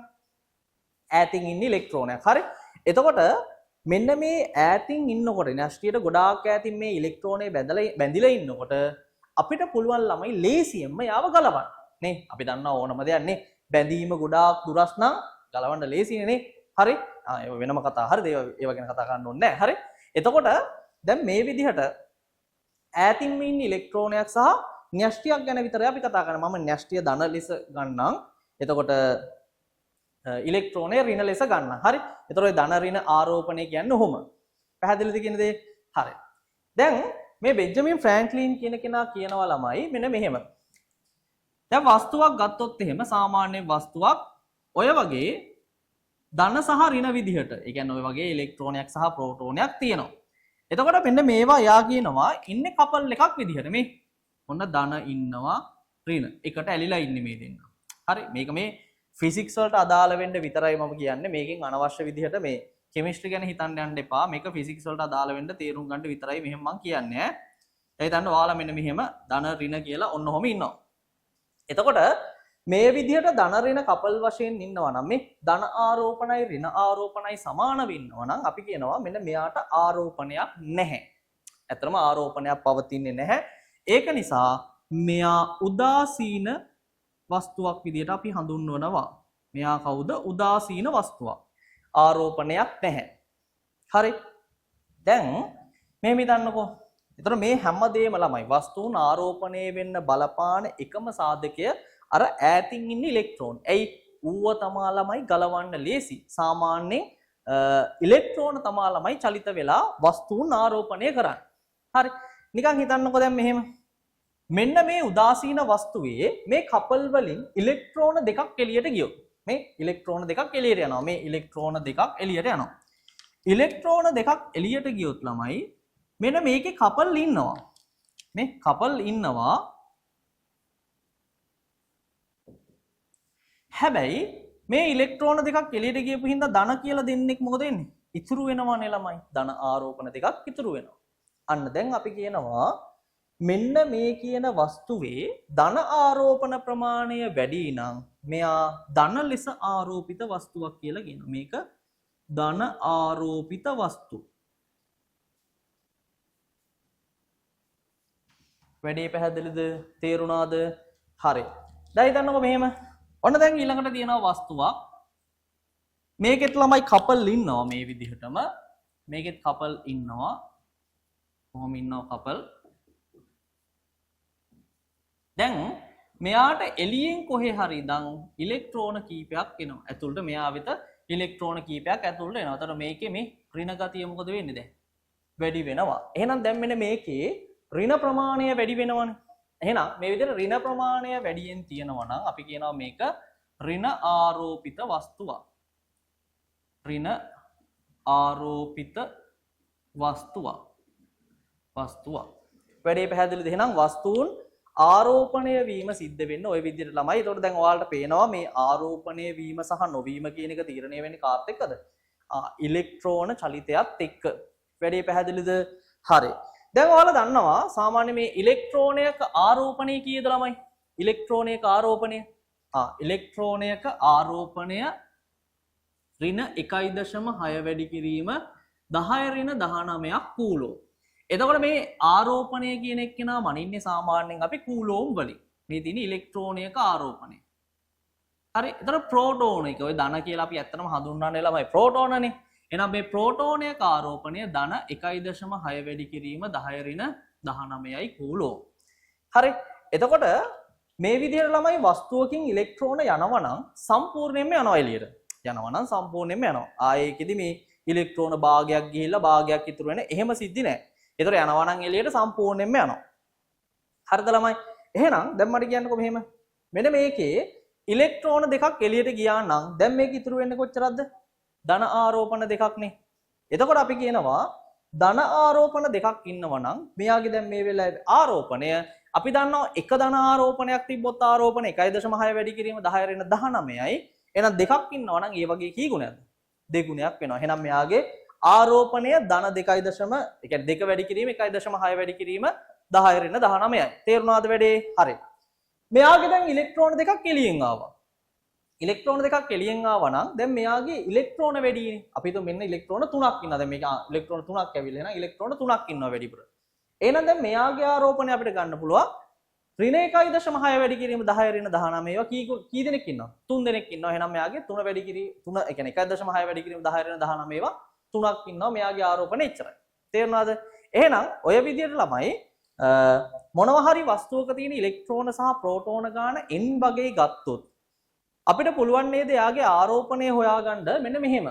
ඈතින් ඉන්නේ ඉලෙක්ට්‍රෝනයක්. හරි. එතකොට මෙන්න මේ ඈතින් ඉන්නකොට න්‍යෂ්ටියට ගොඩාක් ඈතින් මේ ඉලෙක්ට්‍රෝනේ බැඳලා ඉන්නකොට අපිට පුළුවන් ළමයි ලේසියෙන්ම යාව ගලවන්න. නේ? අපි දන්නා ඕනම දෙයක් නේ. බැඳීම ගොඩාක් දුරස් නම් ගලවන්න ලේසිනේ නේ. හරි. ඒක වෙනම කතා. හරිද? ඒව ගැන කතා කරන්න ඕනේ නැහැ. හරි. එතකොට දැන් මේ විදිහට ඈතින්ම ඉන්න ඉලෙක්ට්‍රෝනයක් සහ න්‍යෂ්ටියක් ගැන විතරයි අපි කතා කරන්නේ. මම න්‍යෂ්ටිය ධන ලෙස ගන්නම්. එතකොට ඉලෙක්ට්‍රෝනය ඍණ ලෙස ගන්න. හරි. එතකොට ඔය ධන ඍණ ආරෝපණය කියන්නේ ඔහොම. පැහැදිලිද කියන දේ? හරි. දැන් මේ බෙන්ජමින් ෆ්‍රැන්ක්ලින් කියන කෙනා කියනවා ළමයි මෙන්න මෙහෙම. දැන් වස්තුවක් ගත්තොත් එහෙම සාමාන්‍ය වස්තුවක් ඔය වගේ ධන සහ ඍණ විදිහට. ඒ කියන්නේ ඔය වගේ ඉලෙක්ට්‍රෝනයක් සහ ප්‍රෝටෝනයක් තියෙනවා. එතකොට මෙන්න මේවා යා කියනවා ඉන්නේ කපල් එකක් විදිහට මේ. ඔන්න ධන ඉන්නවා ඍණ. එකට ඇලිලා ඉන්නේ මේ දෙන්න. හරි. මේක මේ ෆිසික්ස් වලට අදාළ වෙන්න විතරයි මම කියන්නේ. මේකෙන් අනවශ්‍ය විදිහට මේ කෙමිස්ට්‍රි ගැන හිතන්න යන්න එපා. මේක ෆිසික්ස් වලට අදාළ වෙන්න තේරුම් ගන්න විතරයි මෙහෙම මම කියන්නේ. ඒ හිතන්න ඔයාලා මෙන්න මෙහෙම ධන ඍණ කියලා ඔන්න ඔහොම ඉන්නවා. එතකොට මේ විදිහට ධන ඍණ කපල් වශයෙන් ඉන්නවා නම් මේ ධන ආරෝපණයි ඍණ ආරෝපණයි සමානව ඉන්නවා නම් අපි කියනවා මෙන්න මෙයාට ආරෝපණයක් නැහැ. ඇත්තටම ආරෝපණයක් පවතින්නේ නැහැ. ඒක නිසා මෙයා උදාසීන වස්තුවක් විදිහට අපි හඳුන්වනවා. මෙයා කවුද? උදාසීන වස්තුවක්. ආරෝපණයක් නැහැ. හරි. දැන් මේ හිතන්නකෝ. ඒතර මේ හැමදේම ළමයි වස්තුන් ආරෝපණය වෙන්න බලපාන එකම සාධකය අර ඈතින් ඉන්න ඉලෙක්ට්‍රෝන. එයි ඌව තමා ළමයි ගලවන්න ලේසි. සාමාන්‍යයෙන් ඉලෙක්ට්‍රෝන තමා ළමයි චලිත වෙලා වස්තුන් ආරෝපණය කරන්නේ. හරි. නිකන් හිතන්නකෝ දැන් මෙහෙම. මෙන්න මේ උදාසීන වස්තුවේ මේ කපල් වලින් ඉලෙක්ට්‍රෝන දෙකක් එළියට ගියොත් මේ ඉලෙක්ට්‍රෝන දෙකක් එළියට යනවා. මේ ඉලෙක්ට්‍රෝන දෙකක් එළියට යනවා. ඉලෙක්ට්‍රෝන දෙකක් එළියට ගියොත් ළමයි මෙන්න මේකේ කපල් ඉන්නවා. මේ කපල් ඉන්නවා. හැබැයි මේ ඉලෙක්ට්‍රෝන දෙකක් එළියට ගියපු හින්දා ධන කියලා දෙන්නෙක් මොකද වෙන්නේ? ඉතුරු වෙනවනේ ළමයි. ධන ආරෝපණ දෙකක් ඉතුරු වෙනවා. අන්න දැන් අපි කියනවා මෙන්න මේ කියන වස්තුවේ ධන ආරෝපණ ප්‍රමාණය වැඩි නම් මෙයා ධන ලෙස ආරෝපිත වස්තුවක් කියලා කියනවා. මේක ධන ආරෝපිත වස්තු. වැඩේ පැහැදිලිද? තේරුණාද? හරි. දැන් හිතන්නකෝ මෙහෙම. ඔන්න දැන් ඊළඟට තියෙනවා වස්තුවක්. මේකෙත් ළමයි කපල් ඉන්නවා මේ විදිහටම. මේකෙත් කපල් ඉන්නවා. කොහොම ඉන්නවා කපල්? දැන් මෙයාට එළියෙන් කොහේ හරි ඉඳන් ඉලෙක්ට්‍රෝන කීපයක් එනවා. ඇතුළට මෙයා වෙත ඉලෙක්ට්‍රෝන කීපයක් ඇතුළට එනවා. එතකොට මේකේ මේ ඍණ ගතිය මොකද වෙන්නේ දැන්? වැඩි වෙනවා. එහෙනම් දැන් මෙන්න මේකේ ඍණ ප්‍රමාණය වැඩි වෙනවනේ. එහෙනම් මේ විදිහට ඍණ ප්‍රමාණය වැඩියෙන් තියෙනවා නම් අපි කියනවා මේක ඍණ ආරෝපිත වස්තුවක්. ඍණ ආරෝපිත වස්තුවක්. වැඩේ පැහැදිලිද? එහෙනම් වස්තුන් ආරෝපණය වීම සිද්ධ වෙන්නේ ওই විදිහට ළමයි. ඒතකොට දැන් ඔයාලට පේනවා මේ ආරෝපණය වීම සහ නොවීම කියන එක තීරණය වෙන්නේ කාත් එක්කද? ඉලෙක්ට්‍රෝන චලිතයත් එක්ක. වැඩේ පැහැදිලිද? හරි. දැන් ඔයාලා දන්නවා සාමාන්‍ය මේ ඉලෙක්ට්‍රෝනයක ආරෝපණය කීයද ළමයි? ඉලෙක්ට්‍රෝනයක ආරෝපණය ඉලෙක්ට්‍රෝනයක ආරෝපණය ඍණ 1.6 වැඩි කිරීම 10 ඍණ 19ක් කූලෝ. එතකොට මේ ආරෝපණය කියන එක්කෙනා මනින්නේ සාමාන්‍යයෙන් අපි කූලෝම් වලින්. මේ තියෙන ඉලෙක්ට්‍රෝනයක ආරෝපණය. හරි. එතකොට ප්‍රෝටෝන එක ඔය ධන කියලා අපි ඇත්තටම හඳුන්වන්නේ ළමයි ප්‍රෝටෝනනේ. එහෙනම් මේ ප්‍රෝටෝනයක ආරෝපණය ධන 1.6 වැඩි කිරීම 10 ඍණ 19යි කූලෝ. හරි. එතකොට මේ විදිහට ළමයි වස්තුවකින් ඉලෙක්ට්‍රෝන යනවා නම් සම්පූර්ණයෙන්ම යනවා එළියට. යනවා නම් සම්පූර්ණයෙන්ම යනවා. ආයේකෙදි මේ ඉලෙක්ට්‍රෝන භාගයක් ගිහිල්ලා භාගයක් ඉතුරු වෙන එහෙම සිද්ධි නැහැ. ඒතර යනවා නම් එළියට සම්පූර්ණයෙන්ම යනවා. හරිද ළමයි? එහෙනම් දැන් මට කියන්නකෝ මෙහෙම. මෙන්න මේකේ ඉලෙක්ට්‍රෝන දෙකක් එළියට ගියා නම් දැන් මේක ඉතුරු වෙන්නේ කොච්චරද? ධන ආරෝපණ දෙකක්නේ. එතකොට අපි කියනවා ධන ආරෝපණ දෙකක් ඉන්නවා නම් මෙයාගේ දැන් මේ වෙලාවේ ආරෝපණය අපි දන්නවා එක ධන ආරෝපණයක් තිබ්බොත් ආරෝපණ 1.6 වැඩි කිරීම 10 ඍණ 19යි. එහෙනම් දෙකක් ඉන්නවා නම් ඒ වගේ කී ගුණයක්ද? දෙගුණයක් වෙනවා. එහෙනම් මෙයාගේ ආරෝපණය ධන 2.0 ඒ කියන්නේ 2 වැඩි කිරීම 1.6 වැඩි කිරීම 10 ඍණ 19යි. තේරුණාද වැඩේ? හරි. මෙයාගේ දැන් ඉලෙක්ට්‍රෝන දෙකක් එළියෙන් ආවා. ඉලෙක්ට්‍රෝන දෙකක් එළියෙන් ආවා නම් දැන් මෙයාගේ ඉලෙක්ට්‍රෝන වැඩිනේ. අපි හිතමු මෙන්න ඉලෙක්ට්‍රෝන 3ක් ඉන්නවා. දැන් මේක ඉලෙක්ට්‍රෝන 3ක් ඇවිල්ලා එහෙනම් ඉලෙක්ට්‍රෝන 3ක් ඉන්නවා වැඩිපුර. එහෙනම් දැන් මෙයාගේ ආරෝපණය අපිට ගන්න පුළුවන් ඍණ 1.6 වැඩි කිරීම 10 ඍණ 19 ඒවා කී දෙනෙක් ඉන්නවා? 3 දෙනෙක් ඉන්නවා. එහෙනම් මෙයාගේ 3 වැඩි කිරීම 3 ඒ කියන්නේ 1.6 වැඩි කිරීම 10 ඍණ 19 ඒවා 3ක් ඉන්නවා. මෙයාගේ ආරෝපණය එච්චරයි. තේරුණාද? එහෙනම් ඔය විදිහට ළමයි මොනවා හරි වස්තුවක තියෙන ඉලෙක්ට්‍රෝන සහ ප්‍රෝටෝන ගාන n වගේ ගත්තොත් අපිට පුළුවන් නේද යාගේ ආරෝපණය හොයාගන්න මෙන්න මෙහෙම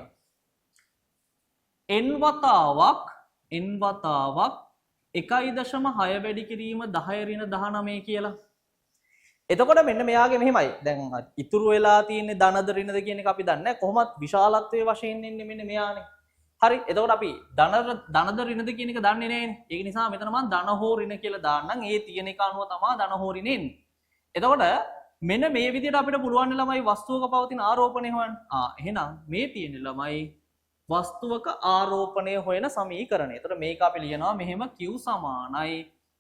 n වතාවක් 1.6 වැඩි කිරීම 10 ඍණ 19 කියලා. එතකොට මෙන්න මෙයාගේ මෙහෙමයි. දැන් ඉතුරු වෙලා තියෙන්නේ ධනද ඍණද කියන එක අපි දන්නේ නැහැ. කොහොමත් විශාලත්වයේ වශයෙන් එන්නේ මෙන්න මෙයානේ. හරි. එතකොට අපි ධනද ඍණද කියන එක දන්නේ නැහැනේ. ඒක නිසා මෙතන මම ධන හෝ ඍණ කියලා දාන්නම්. ඒ තියෙන එක අනුව තමයි ධන හෝ ඍණ එන්නේ. එතකොට මෙන්න මේ විදිහට අපිට පුළුවන් ළමයි වස්තුවක පවතින ආරෝපණය හොයන්න. එහෙනම් මේ තියෙන ළමයි වස්තුවක ආරෝපණය හොයන සමීකරණය. එතකොට මේක අපි ලියනවා මෙහෙම q සමානයි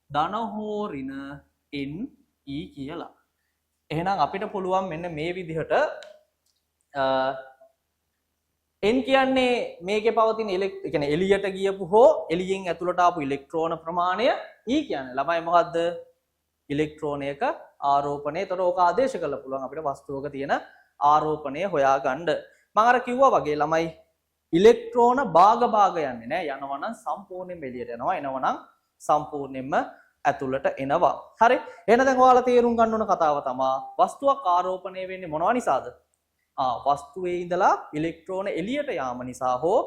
ධන හෝ ඍණ n e කියලා. එහෙනම් අපිට පුළුවන් මෙන්න මේ විදිහට n කියන්නේ මේකේ පවතින කියන්නේ එළියට ගියපු හෝ එළියෙන් ඇතුළට ආපු ඉලෙක්ට්‍රෝන ප්‍රමාණය e කියන්නේ ළමයි මොකද්ද? ඉලෙක්ට්‍රෝනයක ආරෝපණය. ඒතර ඕක ආදේශ කරලා පුළුවන් අපිට වස්තුවක තියෙන ආරෝපණය හොයාගන්න. මම අර කිව්වා වගේ ළමයි ඉලෙක්ට්‍රෝන භාග යන්නේ නැහැ. යනවා නම් සම්පූර්ණයෙන්ම එළියට යනවා. එනවා නම් සම්පූර්ණයෙන්ම ඇතුළට එනවා. හරි. එහෙනම් දැන් ඔයාලා තේරුම් ගන්න ඕන කතාව තමයි වස්තුවක් ආරෝපණය වෙන්නේ මොනවා නිසාද? වස්තුවේ ඉඳලා ඉලෙක්ට්‍රෝන එළියට යාම නිසා හෝ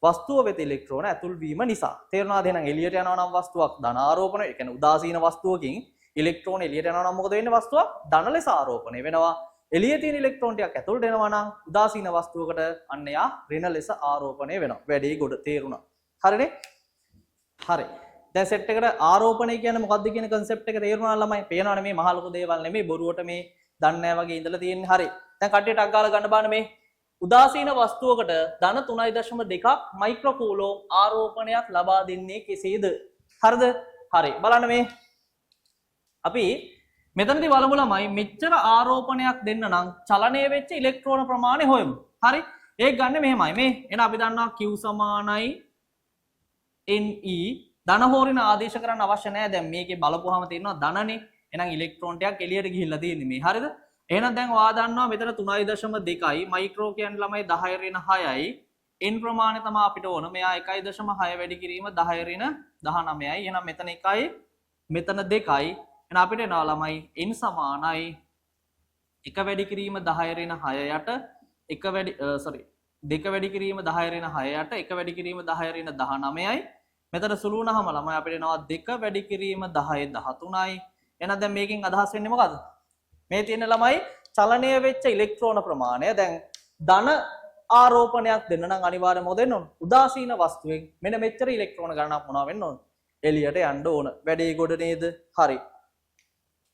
වස්තුව වෙත ඉලෙක්ට්‍රෝන ඇතුල් වීම නිසා. තේරුණාද? එහෙනම් එළියට යනවා නම් වස්තුවක් ධන ආරෝපණය. ඒ කියන්නේ උදාසීන වස්තුවකින් ඉලෙක්ට්‍රෝන එළියට යනවා නම් මොකද වෙන්නේ? වස්තුවක් ධන ලෙස ආරෝපණය වෙනවා. එළියේ තියෙන ඉලෙක්ට්‍රෝන ටිකක් ඇතුළට එනවා නම් උදාසීන වස්තුවකට අන්න යා ඍණ ලෙස ආරෝපණය වෙනවා. වැඩේ ගොඩ තේරුණා. හරිනේ? හරි. දැන් සෙට් එකට ආරෝපණය කියන්නේ මොකක්ද කියන concept එක තේරුණා ළමයි. පේනවනේ මේ මහ ලොකු දේවල් නෙමෙයි බොරුවට මේ දන්නේ නැහැ වගේ ඉඳලා තියෙන්නේ. හරි. දැන් කට්ටියට අක් ගාලා ගන්න බාන මේ උදාසීන වස්තුවකට ධන 3.2 මයික්‍රෝකූලෝම් ආරෝපණයක් ලබා දෙන්නේ කෙසේද? හරිද? හරි. බලන්න මේ අපි මෙතනදී බලමු ළමයි මෙච්චර ආරෝපණයක් දෙන්න නම් චලනය වෙච්ච ඉලෙක්ට්‍රෝන ප්‍රමාණය හොයමු. හරි. ඒක ගන්න මෙහෙමයි. මේ එන අපි දන්නවා q සමානයි ne ධන හෝ ඍණ ආදේශ කරන්න අවශ්‍ය නැහැ. දැන් මේකේ බලපුවාම තේරෙනවා ධනනේ. එහෙනම් ඉලෙක්ට්‍රෝන ටිකක් එළියට ගිහිල්ලා තියෙන්නේ මේ. හරිද? එහෙනම් දැන් ඔයා දන්නවා මෙතන 3.2යි මයික්‍රෝ කියන්නේ ළමයි 10 ඍණ 6යි n ප්‍රමාණය තමයි අපිට ඕන. මෙයා 1.6 වැඩි කිරීම 10 ඍණ 19යි. එහෙනම් මෙතන 1යි මෙතන 2යි. එහෙනම් අපිට එනවා ළමයි n සමානයි 1 වැඩි කිරීම 10 ඍණ 6යට 2 වැඩි කිරීම 10 ඍණ 6යට 1 වැඩි කිරීම 10 ඍණ 19යි. මෙතන සුළු වුණාම ළමයි අපිට එනවා 2 වැඩි කිරීම 10 13යි. එහෙනම් දැන් මේකෙන් අදහස් වෙන්නේ මොකද්ද? මේ තියෙන ළමයි චලනය වෙච්ච ඉලෙක්ට්‍රෝන ප්‍රමාණය දැන් ධන ආරෝපණයක් දෙන්න නම් අනිවාර්යයෙන්ම මොකද වෙන්න ඕන? උදාසීන වස්තුවෙන් මෙන්න මෙච්චර ඉලෙක්ට්‍රෝන ගණනක් මොනවා වෙන්න ඕන? එළියට යන්න ඕන. වැඩේ ගොඩ නේද? හරි.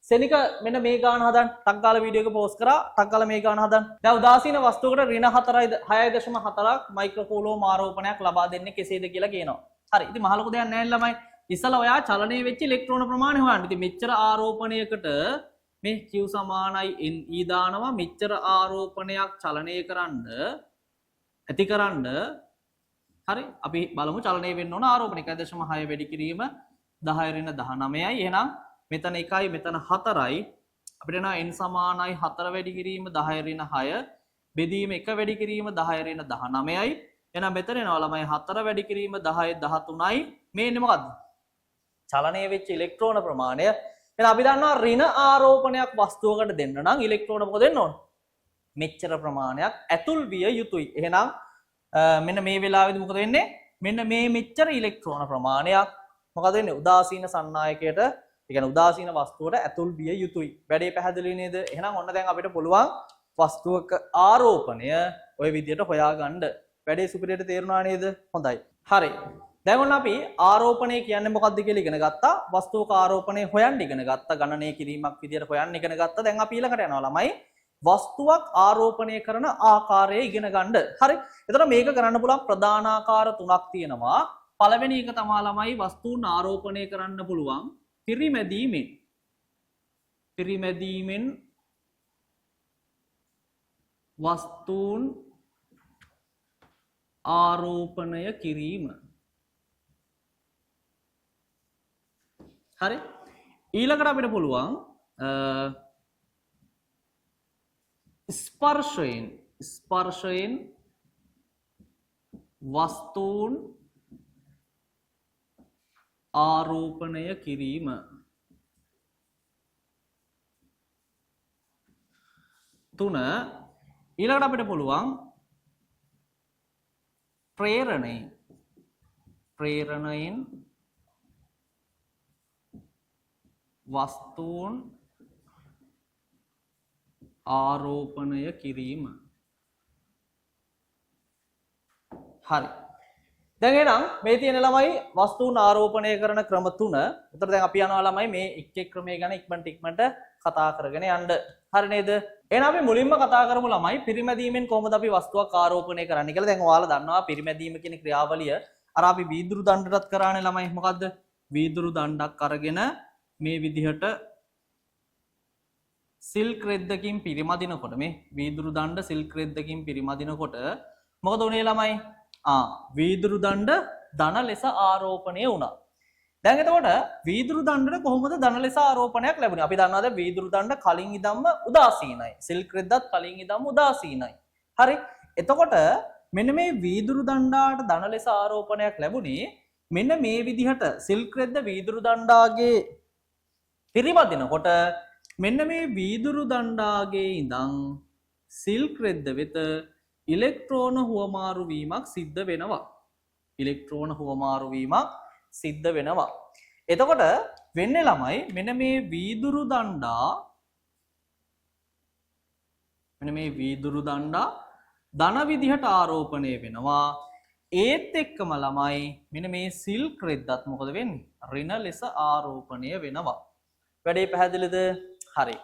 සෙනික මෙන්න මේ ගාන හදන්න. ටක් ගාලා වීඩියෝ එක පෝස් කරා. ටක් ගාලා මේ ගාන හදන්න. දැන් උදාසීන වස්තුවකට ඍණ 6.4ක් මයික්‍රෝකූලෝම් ආරෝපණයක් ලබා දෙන්නේ කෙසේද කියලා කියනවා. හරි. ඉතින් මහ ලොකු දෙයක් නැහැ ළමයි. ඉස්සලා ඔයා චලනය වෙච්ච ඉලෙක්ට්‍රෝන ප්‍රමාණය හොයන්න. ඉතින් මෙච්චර ආරෝපණයකට මේ q සමානයි ne දානවා මෙච්චර ආරෝපණයක් චලනය කරන්න ඇතිකරන්න. හරි. අපි බලමු චලනය වෙන්න ඕන ආරෝපණ 1.6 වැඩි කිරීම 10 ඍණ 19යි. එහෙනම් මෙතන 1යි මෙතන 4යි අපිට එනවා n සමානයි 4 වැඩි කිරීම 10 ඍණ 6 බෙදීම 1 වැඩි කිරීම 10 ඍණ 19යි. එහෙනම් මෙතන එනවා ළමයි 4 වැඩි කිරීම 10 13යි. මේ ඉන්නේ මොකද්ද? චලනය වෙච්ච ඉලෙක්ට්‍රෝන ප්‍රමාණය. එහෙනම් අපි දන්නවා ඍණ ආරෝපණයක් වස්තුවකට දෙන්න නම් ඉලෙක්ට්‍රෝන මොකද දෙන්න ඕන? මෙච්චර ප්‍රමාණයක් ඇතුල් විය යුතුයි. එහෙනම් මෙන්න මේ වෙලාවේදී මොකද වෙන්නේ? මෙන්න මේ මෙච්චර ඉලෙක්ට්‍රෝන ප්‍රමාණයක් මොකද වෙන්නේ? උදාසීන සන්නායකයට, ඒ කියන්නේ උදාසීන වස්තුවට ඇතුල් විය යුතුයි. වැඩේ පැහැදිලි නේද? එහෙනම් ඔන්න දැන් අපිට පුළුවන් වස්තුවක ආරෝපණය ওই විදියට හොයාගන්න. වැඩේ සුපිරියට තේරුණා නේද? හොඳයි. හරි. දැන් ඔන්න අපි ආරෝපණය කියන්නේ මොකක්ද කියලා ඉගෙන ගත්තා. වස්තුවක ආරෝපණය හොයන්න ඉගෙන ගත්තා. ගණනය කිරීමක් විදියට හොයන්න ඉගෙන ගත්තා. දැන් අපි ඊළඟට යනවා ළමයි වස්තුවක් ආරෝපණය කරන ආකාරය ඉගෙන ගන්න. හරි. එතකොට මේක කරන්න පුළුවන් ප්‍රධාන ආකාර තුනක් තියෙනවා. පළවෙනි එක තමයි ළමයි වස්තුන් ආරෝපණය කරන්න පුළුවන් පිරිමැදීමෙන්. පිරිමැදීමෙන් වස්තුන් ආරෝපණය කිරීම. හරි. ඊළඟට අපිට පුළුවන් ස්පර්ශයෙන් වස්තුන් ආරෝපණය කිරීම. තුන ඊළඟට අපිට පුළුවන් ප්‍රේරණයෙන් වස්තුන් ආරෝපණය කිරීම. හරි. දැන් එහෙනම් මේ තියෙන ළමයි වස්තුන් ආරෝපණය කරන ක්‍රම තුන. උතර දැන් අපි යනවා ළමයි මේ එක් ක්‍රමය ගැන ඉක්මනට කතා කරගෙන යන්න. හරි නේද? එහෙනම් අපි මුලින්ම කතා කරමු ළමයි පිරිමැදීමෙන් කොහොමද අපි වස්තුවක් ආරෝපණය කරන්නේ කියලා. දැන් ඔයාලා දන්නවා පිරිමැදීම කියන ක්‍රියාවලිය අර අපි වීදුරු දණ්ඩටත් කරානේ ළමයි. මොකද්ද? වීදුරු දණ්ඩක් අරගෙන මේ විදිහට සිල්ක් රෙද්දකින් පිරිමදිනකොට මේ වීදුරු දණ්ඩ සිල්ක් රෙද්දකින් පිරිමදිනකොට මොකද උනේ ළමයි? වීදුරු දණ්ඩ ධන ලෙස ආරෝපණය වුණා. දැන් එතකොට වීදුරු දණ්ඩට කොහොමද ධන ලෙස ආරෝපණයක් ලැබුණේ? අපි දන්නවාද වීදුරු දණ්ඩ කලින් ඉඳන්ම උදාසීනයි. සිල්ක් රෙද්දත් කලින් ඉඳන්ම උදාසීනයි. හරි. එතකොට මෙන්න මේ වීදුරු දණ්ඩාට ධන ලෙස ආරෝපණයක් ලැබුණේ මෙන්න මේ විදිහට සිල්ක් රෙද්ද වීදුරු දණ්ඩාගේ පිරිමදිනකොට මෙන්න මේ වීදුරු දණ්ඩාගේ ඉඳන් සිල්ක් රෙද්ද වෙත ඉලෙක්ට්‍රෝන හුවමාරු වීමක් සිද්ධ වෙනවා. ඉලෙක්ට්‍රෝන හුවමාරු වීමක් සිද්ධ වෙනවා. එතකොට වෙන්නේ ළමයි මෙන්න මේ වීදුරු දණ්ඩා ධන විදිහට ආරෝපණය වෙනවා. ඒත් එක්කම ළමයි මෙන්න මේ සිල්ක් රෙද්දත් මොකද වෙන්නේ? ඍණ ලෙස ආරෝපණය වෙනවා. වැඩේ පැහැදිලිද? හරි.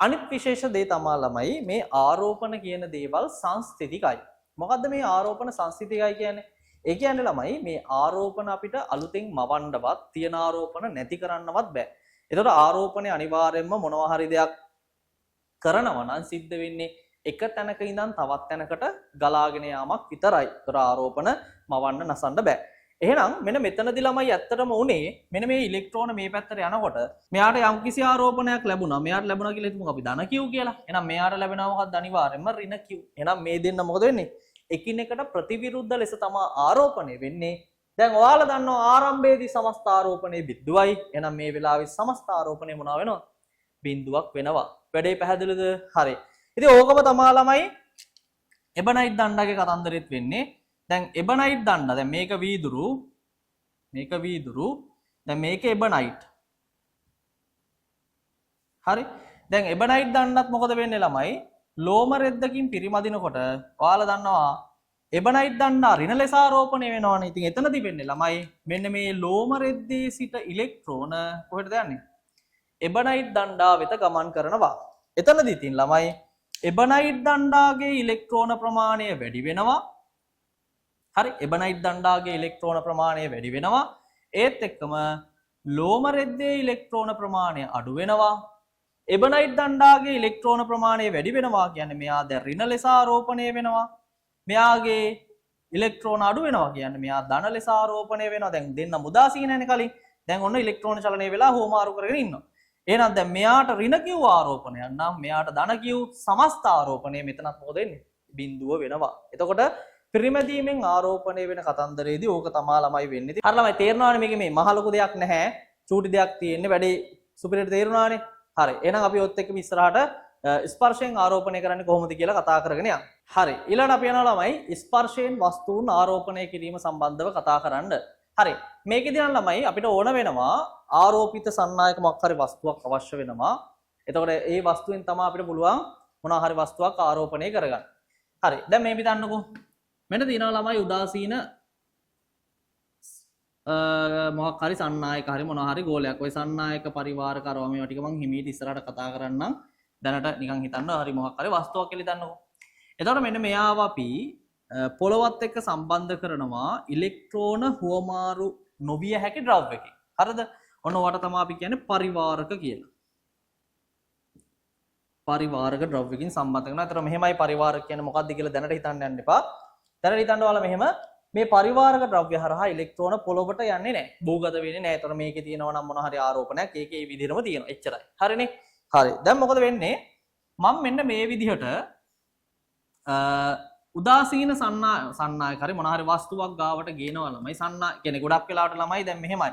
අනිත් විශේෂ දේ තමයි ළමයි මේ ආරෝපණ කියන දේවල් සංස්ථිතිකයි. මොකද්ද මේ ආරෝපණ සංස්ථිතිකයි කියන්නේ? ඒ කියන්නේ ළමයි මේ ආරෝපණ අපිට අලුතෙන් මවන්නවත් තියෙන ආරෝපණ නැති කරන්නවත් බෑ. ඒතකොට ආරෝපණය අනිවාර්යයෙන්ම මොනවා හරි දෙයක් කරනවා නම් සිද්ධ වෙන්නේ එක තැනක ඉඳන් තවත් තැනකට ගලාගෙන යාමක් විතරයි. ඒතකොට ආරෝපණ මවන්න නසන්න බෑ. එහෙනම් මෙන්න මෙතනදී ළමයි ඇත්තටම උනේ මෙන්න මේ ඉලෙක්ට්‍රෝන මේ පැත්තට යනකොට මෙයාට යම්කිසි ආරෝපණයක් ලැබුණා. මෙයාට ලැබුණා කියලා හිතමු අපි ධන Q කියලා. එහෙනම් මෙයාට ලැබෙනවා මොකක්ද? අනිවාර්යයෙන්ම ඍණ Q. එහෙනම් මේ දෙන්න මොකද වෙන්නේ? එකිනෙකට ප්‍රතිවිරුද්ධ ලෙස තමයි ආරෝපණය වෙන්නේ. දැන් ඔයාලා දන්නවා ආරම්භයේදී සමස්ත ආරෝපණය බිඳුවයි. එහෙනම් මේ වෙලාවේ සමස්ත ආරෝපණය මොනවා වෙනවද? බිඳුවක් වෙනවා. වැඩේ පැහැදිලිද? හරි. ඉතින් ඕකම තමයි ළමයි එබනයිට් දණ්ඩගේ කතන්දරෙත් වෙන්නේ. දැන් එබනයිට් දණ්ඩ දැන් මේක වීදුරු දැන් මේක එබනයිට්. හරි. දැන් එබනයිට් දණ්ඩත් මොකද වෙන්නේ ළමයි? ලෝම රෙද්දකින් පිරිමදිනකොට ඔයාලා දන්නවා එබනයිට් දණ්ඩ ඍණ ලෙස ආරෝපණය වෙනවනේ. ඉතින් එතනදී වෙන්නේ ළමයි මෙන්න මේ ලෝම රෙද්දේ සිට ඉලෙක්ට්‍රෝන කොහෙටද යන්නේ? එබනයිට් දණ්ඩා වෙත ගමන් කරනවා. එතනදී ඉතින් ළමයි එබනයිට් දණ්ඩාගේ ඉලෙක්ට්‍රෝන ප්‍රමාණය වැඩි වෙනවා. හරි. එබනයිට් දණ්ඩාගේ ඉලෙක්ට්‍රෝන ප්‍රමාණය වැඩි වෙනවා. ඒත් එක්කම ලෝම රෙද්දේ ඉලෙක්ට්‍රෝන ප්‍රමාණය අඩු වෙනවා. එබනයිට් දණ්ඩාගේ ඉලෙක්ට්‍රෝන ප්‍රමාණය වැඩි වෙනවා කියන්නේ මෙයා දැන් ඍණ ලෙස ආරෝපණය වෙනවා. මෙයාගේ ඉලෙක්ට්‍රෝන අඩු වෙනවා කියන්නේ මෙයා ධන ලෙස ආරෝපණය වෙනවා. දැන් දෙන්න උදාසීනනේ කලින්. දැන් ඔන්න ඉලෙක්ට්‍රෝන චලනය වෙලා හුවමාරු කරගෙන ඉන්නවා. එහෙනම් දැන් මෙයාට ඍණ කිව් ආරෝපණයක් නම් මෙයාට ධන කිව් සමස්ත ආරෝපණය මෙතනත් මොකද වෙන්නේ? බිඳුව වෙනවා. එතකොට පිරිමැදීමෙන් ආරෝපණය වෙන කතන්දරයේදී ඕක තමා ළමයි වෙන්නේ. හරි ළමයි තේරෙනවානේ මේකේ මේ මහ ලොකු දෙයක් නැහැ. චූටි දෙයක් තියෙන්නේ වැඩි සුපිරියට තේරුණානේ. හරි. එහෙනම් අපි ඔත් එක්ක ඉස්සරහට ස්පර්ශයෙන් ආරෝපණය කරන්නේ කොහොමද කියලා කතා කරගෙන යමු. හරි. ඊළඟට අපි යනවා ළමයි ස්පර්ශයෙන් වස්තුන් ආරෝපණය කිරීම සම්බන්ධව කතා කරන්න. හරි. මේකෙදී නම් ළමයි අපිට ඕන වෙනවා ආරෝපිත සන්නායක මොකක් හරි වස්තුවක් අවශ්‍ය වෙනවා. එතකොට ඒ වස්තුවෙන් තමයි අපිට පුළුවන් මොනවා හරි වස්තුවක් ආරෝපණය කරගන්න. හරි. දැන් මේ හිතන්නකෝ. මෙන්න තියෙනවා ළමයි උදාසීන මොකක් හරි සන්නායක හරි මොනවා හරි ගෝලයක්. ওই සන්නායක පරිවාර කරවා මේවා ටික මං හිමීට ඉස්සරහට කතා කරන්නම්. දැනට නිකන් හිතන්න හරි මොකක් හරි වස්තුවක් කියලා හිතන්නකෝ. එතකොට මෙන්න මෙයාව අපි පොළොවත් එක්ක සම්බන්ධ කරනවා ඉලෙක්ට්‍රෝන හුවමාරු නොවිය හැකි ද්‍රව්‍යකින්. හරිද? ඔන්න ඔයාට තමයි අපි කියන්නේ පරිවාරක කියලා. පරිවාරක ද්‍රව්‍යකින් සම්බන්ධ කරනවා. ඒතර මෙහෙමයි පරිවාරක කියන්නේ මොකක්ද කියලා දැනට හිතන්න යන්න එපා. දැනට හිතන්න ඔයාලා මෙහෙම මේ පරිවාරක ද්‍රව්‍ය හරහා ඉලෙක්ට්‍රෝන පොළොවට යන්නේ නැහැ. භූගත වෙන්නේ නැහැ. ඒතර මේකේ තියෙනවා නම් මොන හරි ආරෝපණයක් ඒකේ මේ විදිහටම තියෙනවා. එච්චරයි. හරිනේ? හරි. දැන් මොකද වෙන්නේ? මම මෙන්න මේ විදිහට උදාසීන සන්නායක හරි මොන හරි වස්තුවක් ගාවට ගේනවා ළමයි. සන්නා කියන්නේ ගොඩක් වෙලාවට ළමයි දැන් මෙහෙමයි.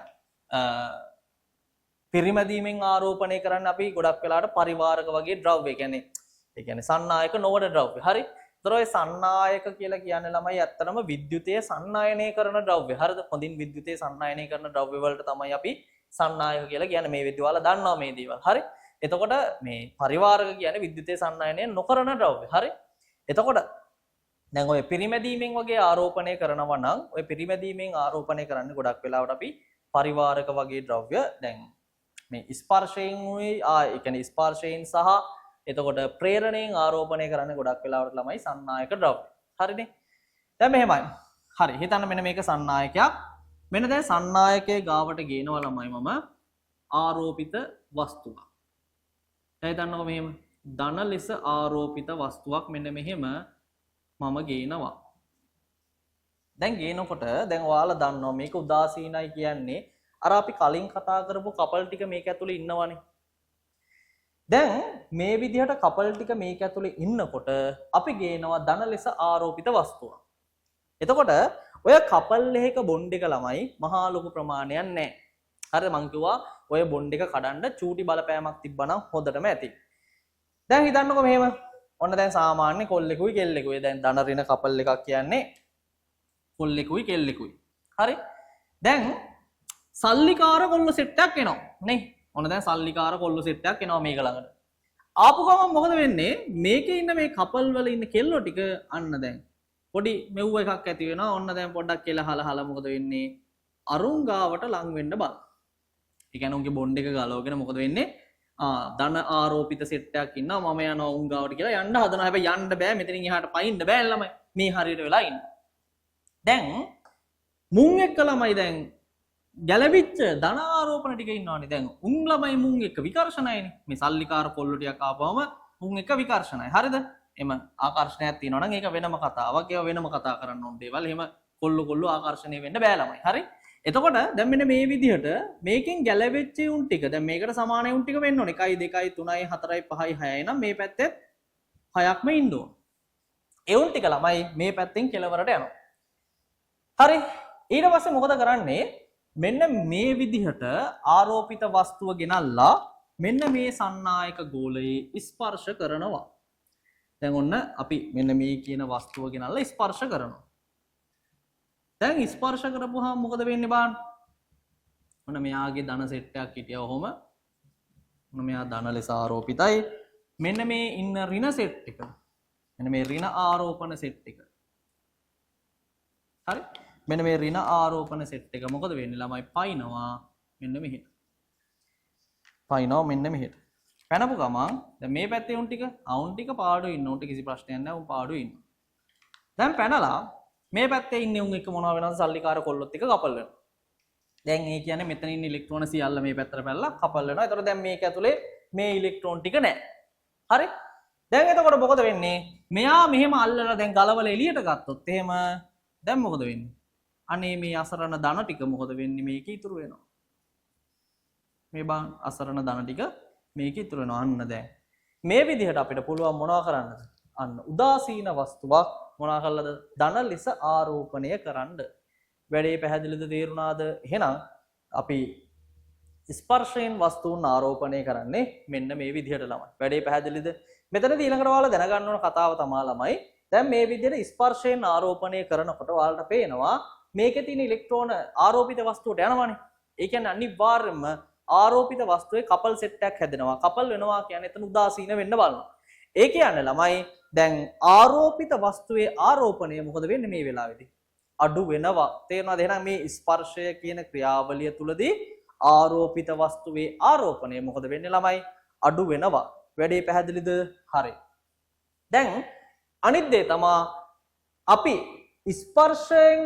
පිරිමැදීමෙන් ආරෝපණය කරන්න අපි ගොඩක් වෙලාවට පරිවාරක වගේ ද්‍රව්‍ය ඒ කියන්නේ සන්නායක නොවන ද්‍රව්‍ය. හරි. ඒතර ඔය සන්නායක කියලා කියන්නේ ළමයි ඇත්තටම විද්‍යුතය සන්නායනය කරන ද්‍රව්‍ය. හරිද? හොඳින් විද්‍යුතය සන්නායනය කරන ද්‍රව්‍ය වලට තමයි අපි සන්නායක කියලා කියන්නේ. මේ විද්‍යාවල දන්නවා මේ දේවල්. හරි. එතකොට මේ පරිවාරක කියන්නේ විද්‍යුතය සන්නායනය නොකරන ද්‍රව්‍ය. හරි. එතකොට දැන් ඔය පිරිමැදීමෙන් වගේ ආරෝපණය කරනවා නම් ඔය පිරිමැදීමෙන් ආරෝපණය කරන්නේ ගොඩක් වෙලාවට අපි පරිවාරක වගේ ද්‍රව්‍ය දැන් මේ ස්පර්ශයෙන් ඒ කියන්නේ ස්පර්ශයෙන් සහ එතකොට ප්‍රේරණයෙන් ආරෝපණය කරන්නේ ගොඩක් වෙලාවට ළමයි සන්නායක ද්‍රව්‍ය. හරිනේ? දැන් මෙහෙමයි. හරි. හිතන්න මෙන්න මේක සන්නායකයක්. මෙන්න දැන් සන්නායකයේ ගාවට ගේනවා ළමයි මම ආරෝපිත වස්තුවක්. දැන් හිතන්නකෝ මෙහෙම ධන ලෙස ආරෝපිත වස්තුවක් මෙන්න මෙහෙම මම ගේනවා. දැන් ගේනකොට දැන් ඔයාලා දන්නවා මේක උදාසීනයි කියන්නේ අර අපි කලින් කතා කරපු කපල් ටික මේක ඇතුලේ ඉන්නවනේ. දැන් මේ විදිහට කපල් ටික මේක ඇතුලේ ඉන්නකොට අපි ගේනවා ධන ලෙස ආරෝපිත වස්තුවක්. එතකොට ඔය කපල් එකක බොන්ඩ් එක ළමයි මහා ලොකු ප්‍රමාණයක් නැහැ. හරිද? මං කිව්වා ඔය බොන්ඩ් එක කඩන්න චූටි බලපෑමක් තිබ්බනම් හොඳටම ඇති. දැන් හිතන්නකෝ මෙහෙම ඔන්න දැන් සාමාන්‍ය කොල්ලෙකුයි කෙල්ලෙකුයි දැන් ධන ඍණ කපල් එකක් කියන්නේ කොල්ලෙකුයි කෙල්ලෙකුයි. හරි? දැන් සල්ලිකාර කොල්ල සෙට් එකක් එනවා නේ. ඔන්න දැන් සල්ලිකාර කොල්ල සෙට් එකක් එනවා මේක ළඟට. ආපු ගමන් මොකද වෙන්නේ? මේකේ ඉන්න මේ කපල් වල ඉන්න කෙල්ලෝ ටික අන්න දැන් පොඩි මෙව්ව එකක් ඇති වෙනවා. ඔන්න දැන් පොඩ්ඩක් කියලා හලහලා මොකද වෙන්නේ? අරුන් ගාවට ලං වෙන්න බල. ඒ කියන්නේ උන්ගේ බොන්ඩ් එක ගලවගෙන මොකද වෙන්නේ? ධන ආරෝපිත සෙට් එකක් ඉන්නවා මම යනවා උන් ගාවට කියලා යන්න හදනවා. හැබැයි යන්න බෑ. මෙතනින් එහාට පයින්න බෑ ළමයි. මේ හරියට වෙලා ඉන්න. දැන් මුන් එක්ක ළමයි දැන් ගැලවිච්ච ධන ආරෝපණ ටික ඉන්නවනේ. දැන් උන් ළමයි මුන් එක්ක විකර්ෂණයනේ. මේ සල්ලිකාර කොල්ල ටිකක් ආපුවම මුන් එක්ක විකර්ෂණයි. හරිද? එම ආකර්ෂණයක් තියෙනවා නම් ඒක වෙනම කතාවක්. ඒවා වෙනම කතා කරන්න ඕන දේවල්. එහෙම කොල්ල ආකර්ෂණය වෙන්න බෑ ළමයි. හරි? එතකොට දැන් මෙන්න මේ විදිහට මේකෙන් ගැලවෙච්ච උන් ටික දැන් මේකට සමාන උන් ටික වෙන්න ඕනේ 1 2 3 4 5 6 නම් මේ පැත්තේ 6ක්ම ඉන්න ඕන. ඒ උන් ටික ළමයි මේ පැත්තෙන් කෙලවරට යනවා. හරි. ඊට පස්සේ මොකද කරන්නේ? මෙන්න මේ විදිහට ආරෝපිත වස්තුව ගෙනල්ලා මෙන්න මේ සන්නායක ගෝලයේ ස්පර්ශ කරනවා. දැන් ඔන්න අපි මෙන්න මේ කියන වස්තුව ගෙනල්ලා ස්පර්ශ කරනවා. දැන් ස්පර්ශ කරපුවාම මොකද වෙන්නේ බලන්න. ඔන්න මෙයාගේ ධන සෙට් එකක් හිටියා ඔහොම. ඔන්න මෙයා ධන ලෙස ආරෝපිතයි. මෙන්න මේ ඉන්න ඍණ සෙට් එක. මෙන්න මේ ඍණ ආරෝපණ සෙට් එක. හරි? මෙන්න මේ ඍණ ආරෝපණ සෙට් එක මොකද වෙන්නේ ළමයි පයින්නවා මෙන්න මෙහෙට. පයින්නවා මෙන්න මෙහෙට. පැනපු ගමන් දැන් මේ පැත්තේ උන් ටික අවුන් ටික පාඩුවේ ඉන්න උන්ට කිසි ප්‍රශ්නයක් නැහැ උන් පාඩුවේ ඉන්න. දැන් පැනලා මේ පැත්තේ ඉන්නේ උන් එක මොනවා වෙනවද සල්ලිකාර කොල්ලොත් එක කපල් වෙනවා. දැන් ඒ කියන්නේ මෙතන ඉන්න ඉලෙක්ට්‍රෝන සියල්ල මේ පැත්තට පැනලා කපල් වෙනවා. ඒතකොට දැන් මේක ඇතුලේ මේ ඉලෙක්ට්‍රෝන ටික නැහැ. හරි? දැන් එතකොට මොකද වෙන්නේ? මෙයා මෙහෙම අල්ලලා දැන් ගලවලා එළියට ගත්තොත් එහෙම දැන් මොකද වෙන්නේ? අනේ මේ අසරණ ධන ටික මොකද වෙන්නේ? මේක ඉතුරු වෙනවා. මේ බං අසරණ ධන ටික මේක ඉතුරු වෙනවා අන්න දැන් මේ විදිහට අපිට පුළුවන් මොනවා කරන්නද අන්න උදාසීන වස්තුවක් මොනවා කළාද ධන ලෙස ආරෝපණය කරන්න වැඩේ පැහැදිලිද තේරුණාද එහෙනම් අපි ස්පර්ශයෙන් වස්තුන් ආරෝපණය කරන්නේ මෙන්න මේ විදිහට ළමයි වැඩේ පැහැදිලිද මෙතනදී ඊළඟට ඔයාලා දැනගන්න ඕන කතාව තමයි ළමයි දැන් මේ විදිහට ස්පර්ශයෙන් ආරෝපණය කරනකොට ඔයාලට පේනවා මේකේ තියෙන ඉලෙක්ට්‍රෝන ආරෝපිත වස්තුවට යනවානේ ඒ කියන්නේ අනිවාර්යයෙන්ම ආරෝපිත වස්තුවේ කපල් සෙට් එකක් හැදෙනවා කපල් වෙනවා කියන්නේ එතන උදාසීන වෙන්න බලනවා ඒ කියන්නේ ළමයි දැන් ආරෝපිත වස්තුවේ ආරෝපණය මොකද වෙන්නේ මේ වෙලාවේදී අඩු වෙනවා තේරෙනවද එහෙනම් මේ ස්පර්ශය කියන ක්‍රියාවලිය තුලදී ආරෝපිත වස්තුවේ ආරෝපණය මොකද වෙන්නේ ළමයි අඩු වෙනවා වැඩේ පැහැදිලිද හරි දැන් අනිත් දේ තමයි අපි ස්පර්ශයෙන්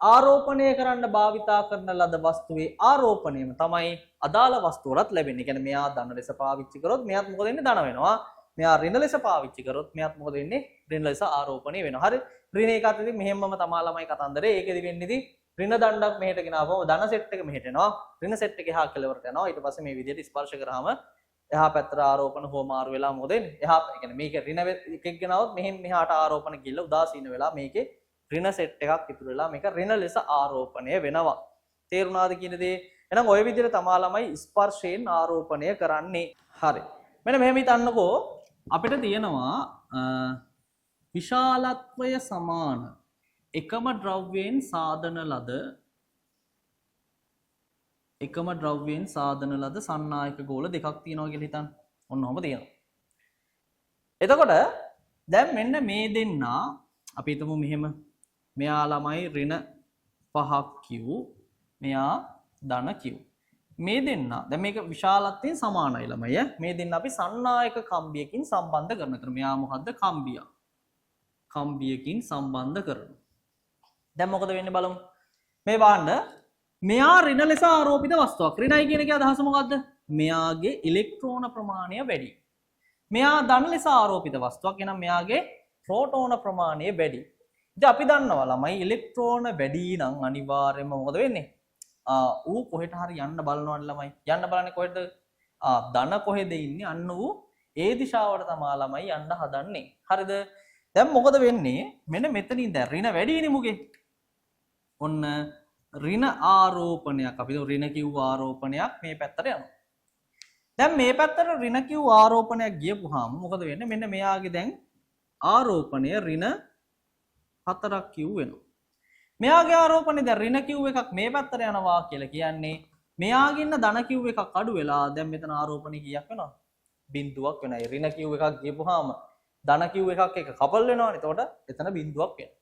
ආරෝපණය කරන්න භාවිතා කරන ලද වස්තුවේ ආරෝපණයම තමයි අදාළ වස්තුවලත් ලැබෙන්නේ. කියන්නේ මෙයා ධන ලෙස පාවිච්චි කරොත් මෙයාත් මොකද වෙන්නේ ධන වෙනවා. මෙයා ඍණ ලෙස පාවිච්චි කරොත් මෙයාත් මොකද වෙන්නේ ඍණ ලෙස ආරෝපණය වෙනවා. හරි ඍණ එකත් ඉතින් මෙහෙම්මම තමා ළමයි කතන්දරේ. ඒකෙදි වෙන්නේ ඉතින් ඍණ දණ්ඩක් මෙහෙට ගෙනාවම ධන සෙට් එක මෙහෙට එනවා. ඍණ සෙට් එක එහා කෙළවරට යනවා. ඊට පස්සේ මේ විදිහට ස්පර්ශ කරාම එහා පැත්තට ආරෝපණ හෝ මාරු වෙලා මොකද වෙන්නේ? එහා කියන්නේ මේක ඍණ එකක් ගෙනාවොත් මෙහෙන් මෙහාට ආරෝපණ ගිහිල්ලා උදාසීන වෙලා මේකේ ඍණ සෙට් එකක් ඉතුරු වෙලා මේක ඍණ ලෙස ආරෝපණය වෙනවා. තේරුණාද කියන දේ? එහෙනම් ওই විදිහට තමා ළමයි ස්පර්ශයෙන් ආරෝපණය කරන්නේ. හරි. මෙන්න මෙහෙම හිතන්නකෝ අපිට තියෙනවා විශාලත්වය සමාන එකම ද්‍රව්‍යයෙන් සාදන ලද සන්නායක ගෝල දෙකක් තියෙනවා කියලා හිතන්න. ඔන්න ඔහම තියෙනවා. එතකොට දැන් මෙන්න මේ දෙන්නා අපි හිතමු මෙහෙම මෙයා ළමයි ඍණ 5ක් Q මෙයා ධන Q මේ දෙන්න දැන් මේක විශාලත්වයෙන් සමානයි ළමයි මේ දෙන්න අපි සන්නායක කම්බියකින් සම්බන්ධ කරනවා මෙයා මොකද්ද කම්බියකින් සම්බන්ධ කරනවා දැන් මොකද වෙන්නේ බලමු මේ බලන්න මෙයා ඍණ ලෙස ආරෝපිත වස්තුවක් ඍණයි කියන එකේ අදහස මොකද්ද මෙයාගේ ඉලෙක්ට්‍රෝන ප්‍රමාණය වැඩි මෙයා ධන ලෙස ආරෝපිත වස්තුවක් එහෙනම් මෙයාගේ ප්‍රෝටෝන ප්‍රමාණය වැඩි ඉතින් අපි දන්නවා ළමයි ඉලෙක්ට්‍රෝන වැඩි නම් අනිවාර්යයෙන්ම මොකද වෙන්නේ ඌ කොහෙට හරි යන්න බලනවනේ ළමයි යන්න බලන්නේ කොහෙද ධන කොහෙද ඉන්නේ අන්න ඌ ඒ දිශාවට තමයි ළමයි යන්න හදන්නේ හරිද දැන් මොකද වෙන්නේ මෙන්න මෙතනින් දැන් ඍණ වැඩිනේ මුගේ ඔන්න ඍණ ආරෝපණයක් අපි ඍණ කිව් ආරෝපණයක් මේ පැත්තට යනවා දැන් මේ පැත්තට ඍණ කිව් ආරෝපණයක් ගියපුවාම මොකද වෙන්නේ මෙන්න මෙයාගේ දැන් ආරෝපණය ඍණ 4ක් Q වෙනවා. මෙයාගේ ආරෝපණය දැන් ඍණ Q එකක් මේ පැත්තට යනවා කියලා කියන්නේ මෙයාගේ ඉන්න ධන Q එකක් අඩු වෙලා දැන් මෙතන ආරෝපණය කීයක් වෙනවද? බිඳුවක් වෙනයි. ඍණ Q එකක් ගියපුවාම ධන Q එකක් එක කපල් වෙනවනේ. එතකොට එතන බිඳුවක් වෙනවා.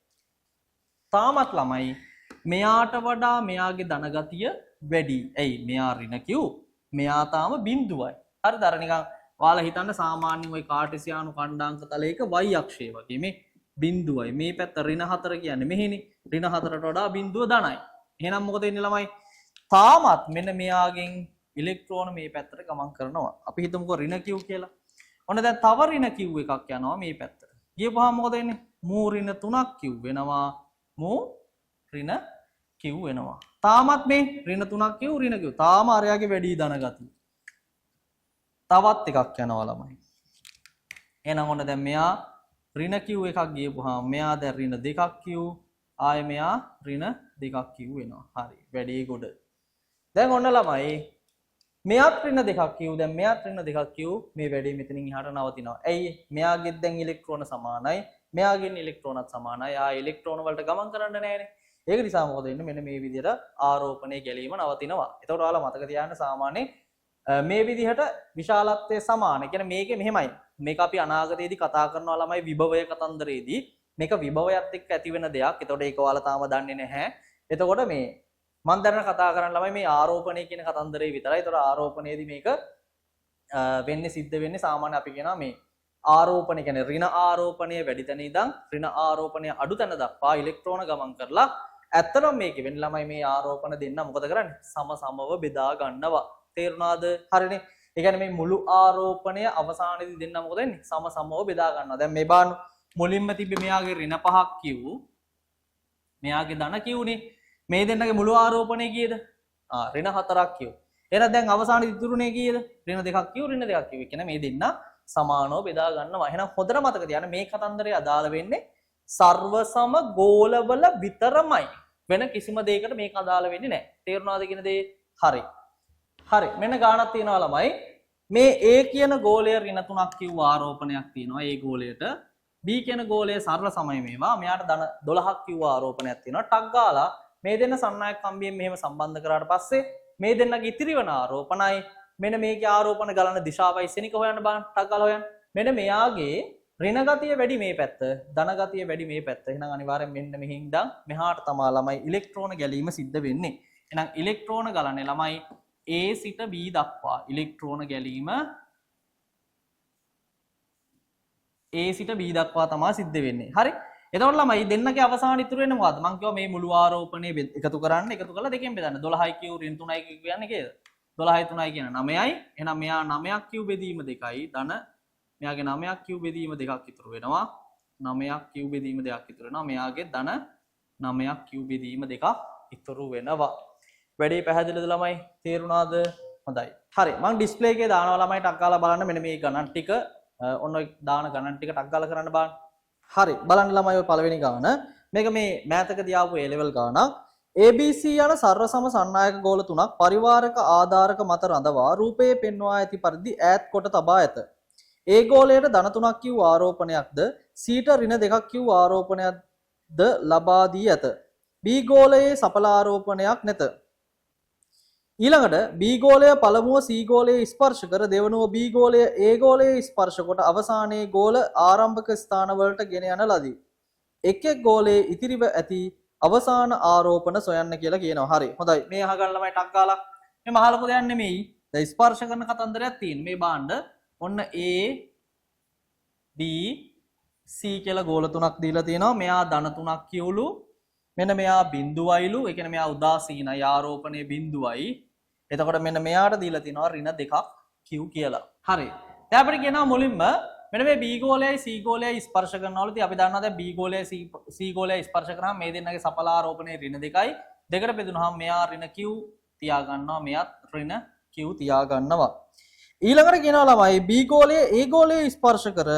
තාමත් ළමයි මෙයාට වඩා මෙයාගේ ධන ගතිය වැඩි. එයි මෙයා ඍණ Q මෙයා තාම බිඳුවයි. හරිද? අර නිකන් ඔයාලා හිතන්න සාමාන්‍යයෙන් ওই කාටේසියානු ඛණ්ඩාංක තලයක y අක්ෂය වගේ මේ බිඳුවයි මේ පැත්ත ඍණ 4 කියන්නේ මෙහෙනේ ඍණ 4ට වඩා බිඳුව ධනයි එහෙනම් මොකද වෙන්නේ ළමයි තාමත් මෙන්න මෙයාගෙන් ඉලෙක්ට්‍රෝන මේ පැත්තට ගමන් කරනවා අපි හිතමුකෝ ඍණ Q කියලා ඔන්න දැන් තව ඍණ Q එකක් යනවා මේ පැත්තට ගියපුවාම මොකද වෙන්නේ මූ ඍණ 3ක් Q වෙනවා මූ ඍණ Q වෙනවා තාමත් මේ ඍණ 3ක් Q ඍණ Q තාම අරයාගේ වැඩි ධන ගතිය තවත් එකක් යනවා ළමයි එහෙනම් ඔන්න දැන් මෙයා ඍණ Q එකක් ගියපුවාම මෙයා දැන් ඍණ 2ක් Q ආයෙ මෙයා ඍණ 2ක් Q වෙනවා. හරි. වැඩේ ගොඩ. දැන් ඔන්න ළමයි මෙයාත් ඍණ 2ක් Q දැන් මෙයාත් ඍණ 2ක් Q මේ වැඩේ මෙතනින් එහාට නවතිනවා. ඇයි? මෙයාගෙත් දැන් ඉලෙක්ට්‍රෝන සමානයි. මෙයාගෙන් ඉලෙක්ට්‍රෝනත් සමානයි. ආයෙ ඉලෙක්ට්‍රෝන වලට ගමන් කරන්න නෑනේ. ඒක නිසා මොකද වෙන්නේ? මෙන්න මේ විදිහට ආරෝපණයේ ගැලීම නවතිනවා. එතකොට ඔයාලා මතක තියාගන්න සාමාන්‍යයෙන් මේ විදිහට විශාලත්වයේ සමාන. ඒ කියන්නේ මේකේ මෙහෙමයි. මේක අපි අනාගතයේදී කතා කරනවා ළමයි විභවය කතන්දරයේදී. මේක විභවයත් එක්ක ඇති වෙන දෙයක්. එතකොට ඒක ඔයාලා තාම දන්නේ නැහැ. එතකොට මේ මම දැන් කතා කරන්න ළමයි මේ ආරෝපණය කියන කතන්දරේ විතරයි. එතකොට ආරෝපණයේදී මේක වෙන්නේ සිද්ධ වෙන්නේ සාමාන්‍ය අපි කියනවා මේ ආරෝපණය කියන්නේ ඍණ ආරෝපණය වැඩි තැන ඉඳන් ඍණ ආරෝපණය අඩු තැන දක්වා ඉලෙක්ට්‍රෝන ගමන් කරලා ඇත්තටම මේකේ වෙන්නේ ළමයි මේ ආරෝපණ දෙන්න මොකද කරන්නේ? සමසමව බෙදා ගන්නවා. තේරුණාද? හරිනේ. ඒ කියන්නේ මේ මුළු ආරෝපණය අවසානයේදී දෙන්න මොකද වෙන්නේ? සමසමව බෙදා ගන්නවා. දැන් මේ බලන්න මුලින්ම තිබ්බේ මෙයාගේ ඍණ 5ක් Q මෙයාගේ ධන Q නේ. මේ දෙන්නගේ මුළු ආරෝපණය කීයද? ඍණ 4ක් Q. එහෙනම් දැන් අවසානයේ ඉතුරුනේ කීයද? ඍණ දෙකක් කිව්ව ඍණ දෙකක් කිව්ව. ඒ කියන්නේ මේ දෙන්න සමානව බෙදා ගන්නවා. එහෙනම් හොඳට මතක තියාගන්න මේ කතන්දරය අදාළ වෙන්නේ සර්ව සම ගෝලවල විතරමයි. වෙන කිසිම දෙයකට මේක අදාළ වෙන්නේ නැහැ. තේරුණාද කියන දේ? හරි. හරි. මෙන්න ගානක් තියෙනවා ළමයි. මේ A කියන ගෝලය ඍණ 3ක් කිව්ව ආරෝපණයක් තියෙනවා ඒ ගෝලයට. B කියන ගෝලය සරල සමය මේවා. මෙයාට ධන 12ක් කිව්ව ආරෝපණයක් තියෙනවා. ටක් ගාලා මේ දෙන්න සන්නායක කම්බියෙන් මෙහෙම සම්බන්ධ කරාට පස්සේ මේ දෙන්නගේ ඉතිරි වෙන ආරෝපණයි මෙන්න මේකේ ආරෝපණ ගලන දිශාවයි ශනික හොයන්න බලන්න. ටක් ගාලා හොයන්න. මෙන්න මෙයාගේ ඍණ ගතිය වැඩි මේ පැත්ත, ධන ගතිය වැඩි මේ පැත්ත. එහෙනම් අනිවාර්යෙන් මෙන්න මෙහි ඉඳන් මෙහාට තමයි ළමයි ඉලෙක්ට්‍රෝන ගැලීම සිද්ධ වෙන්නේ. එහෙනම් ඉලෙක්ට්‍රෝන ගලන්නේ ළමයි A සිට B දක්වා. ඉලෙක්ට්‍රෝන ගැලීම A සිට B දක්වා තමයි සිද්ධ වෙන්නේ. හරි. එතකොට ළමයි දෙන්නගේ අවසාන ඉතුරු වෙන්නේ මොකද්ද? මම කිව්වා මේ මුළු ආරෝපණය එකතු කරන්න. එකතු කරලා දෙකෙන් බෙදන්න. 12යි කිව් ඍණ 3යි කිව් කියන්නේ කේද? 12යි 3යි කියන 9යි. එහෙනම් මෙයා 9ක් කිව් බෙදීම 2යි. ධන මෙයාගේ 9ක් කිව් බෙදීම 2ක් ඉතුරු වෙනවා. 9ක් කිව් බෙදීම 2ක් ඉතුරු වෙනවා. මෙයාගේ ධන 9ක් කිව් බෙදීම 2ක් ඉතුරු වෙනවා. වැඩේ පැහැදිලිද ළමයි? තේරුණාද? හොඳයි. හරි. මම ඩිස්ප්ලේ එකේ දානවා ළමයි ටක් ගාලා බලන්න මෙන්න මේ ගණන් ටික. ඔන්න ඔය දාන ගණන් ටික ටක් ගාලා කරන්න බලන්න. හරි. බලන්න ළමයි ඔය පළවෙනි ගාන. මේක මේ මෑතකදී ආපු A level ගානක්. ABC යන සර්ව සම සන්නායක ගෝල තුනක් පරිවාරක ආධාරක මත රඳවා රූපයේ පෙන්වා ඇති පරිදි ඈත් කොට තබා ඇත. A ගෝලයට ධන 3ක් කිව් ආරෝපණයක්ද C ට ඍණ 2ක් කිව් ආරෝපණයක්ද ලබා දී ඇත. B ගෝලයේ සඵල ආරෝපණයක් නැත. ඊළඟට B ගෝලය පළමුව C ගෝලයේ ස්පර්ශ කර දෙවනුව B ගෝලය A ගෝලයේ ස්පර්ශ කොට අවසානයේ ගෝල ආරම්භක ස්ථානවලට ගෙන යන ලදී. එක් එක් ගෝලයේ ඉතිරිව ඇති අවසාන ආරෝපණ සොයන්න කියලා කියනවා. හරි. හොඳයි. මේ අහගන්න ළමයි ටක් ගාලා. මේ මහලොකු දෙයක් නෙමෙයි. දැන් ස්පර්ශ කරන කතන්දරයක් තියෙන. මේ බාණ්ඩ ඔන්න A B C කියලා ගෝල තුනක් දීලා තියෙනවා. මෙයා ධන 3ක් කියවලු. මෙන්න මෙයා බිඳුවයිලු. ඒ කියන්නේ මෙයා උදාසීනයි ආරෝපණයේ බිඳුවයි. එතකොට මෙන්න මෙයාට දීලා තිනවා ඍණ 2ක් Q කියලා. හරි. දැන් අපිට කියනවා මුලින්ම මෙන්න මේ B ගෝලයයි C ගෝලයයි ස්පර්ශ කරනවලු. ඉතින් අපි දන්නවා දැන් B ගෝලයයි C ගෝලයයි ස්පර්ශ කරාම මේ දෙන්නගේ සඵල ආරෝපණයේ ඍණ 2යි. දෙකට බෙදුනහම මෙයා ඍණ Q තියා ගන්නවා. මෙයාත් ඍණ Q තියා ගන්නවා. ඊළඟට කියනවා ළමයි B ගෝලය A ගෝලය ස්පර්ශ කර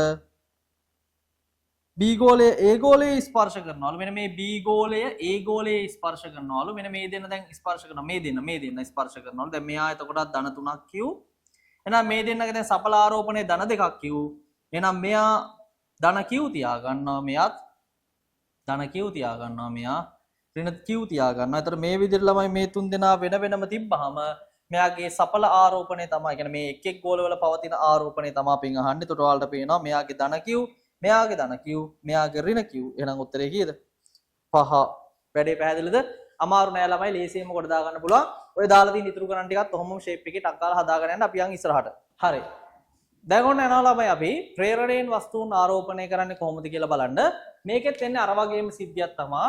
B ගෝලය A ගෝලය ස්පර්ශ කරනවලු. මෙන්න මේ B ගෝලය A ගෝලය ස්පර්ශ කරනවලු. මෙන්න මේ දෙන්න දැන් ස්පර්ශ කරනවා. මේ දෙන්න ස්පර්ශ කරනවලු. දැන් මෙයා එතකොටත් ධන 3ක් Q. එහෙනම් මේ දෙන්නගේ දැන් සඵල ආරෝපණයේ ධන 2ක් Q. එහෙනම් මෙයා ධන Q තියා ගන්නවා. මෙයාත් ධන Q තියා ගන්නවා. මෙයා ඍණ Q තියා ගන්නවා. ඒතර මේ විදිහට ළමයි මේ තුන් දෙනා වෙන වෙනම තිබ්බහම මෙයාගේ සඵල ආරෝපණය තමයි. කියන්නේ මේ එක් එක් ගෝලවල පවතින ආරෝපණය තමයි අපින් අහන්නේ. ඒතර ඔයාලට පේනවා මෙයාගේ ධන Q, මෙයාගේ ධන Q, මෙයාගේ ඍණ Q. එහෙනම් උත්තරේ කීයද? 5. වැඩේ පැහැදිලිද? අමාරු නෑ ළමයි. ලේසියෙන්ම කොට දා ගන්න පුළුවන්. ඔය දාලා තියෙන ඉතුරු කරන් ටිකත් ඔහොමම ෂේප් එකේ ටක් ගාලා හදාගෙන යන්න අපි යන් ඉස්සරහට. හරි. දැන් ඔන්න යනවා ළමයි අපි ප්‍රේරණයෙන් වස්තුන් ආරෝපණය කරන්නේ කොහොමද කියලා බලන්න. මේකෙත් එන්නේ අර වගේම සිද්ධියක් තමයි.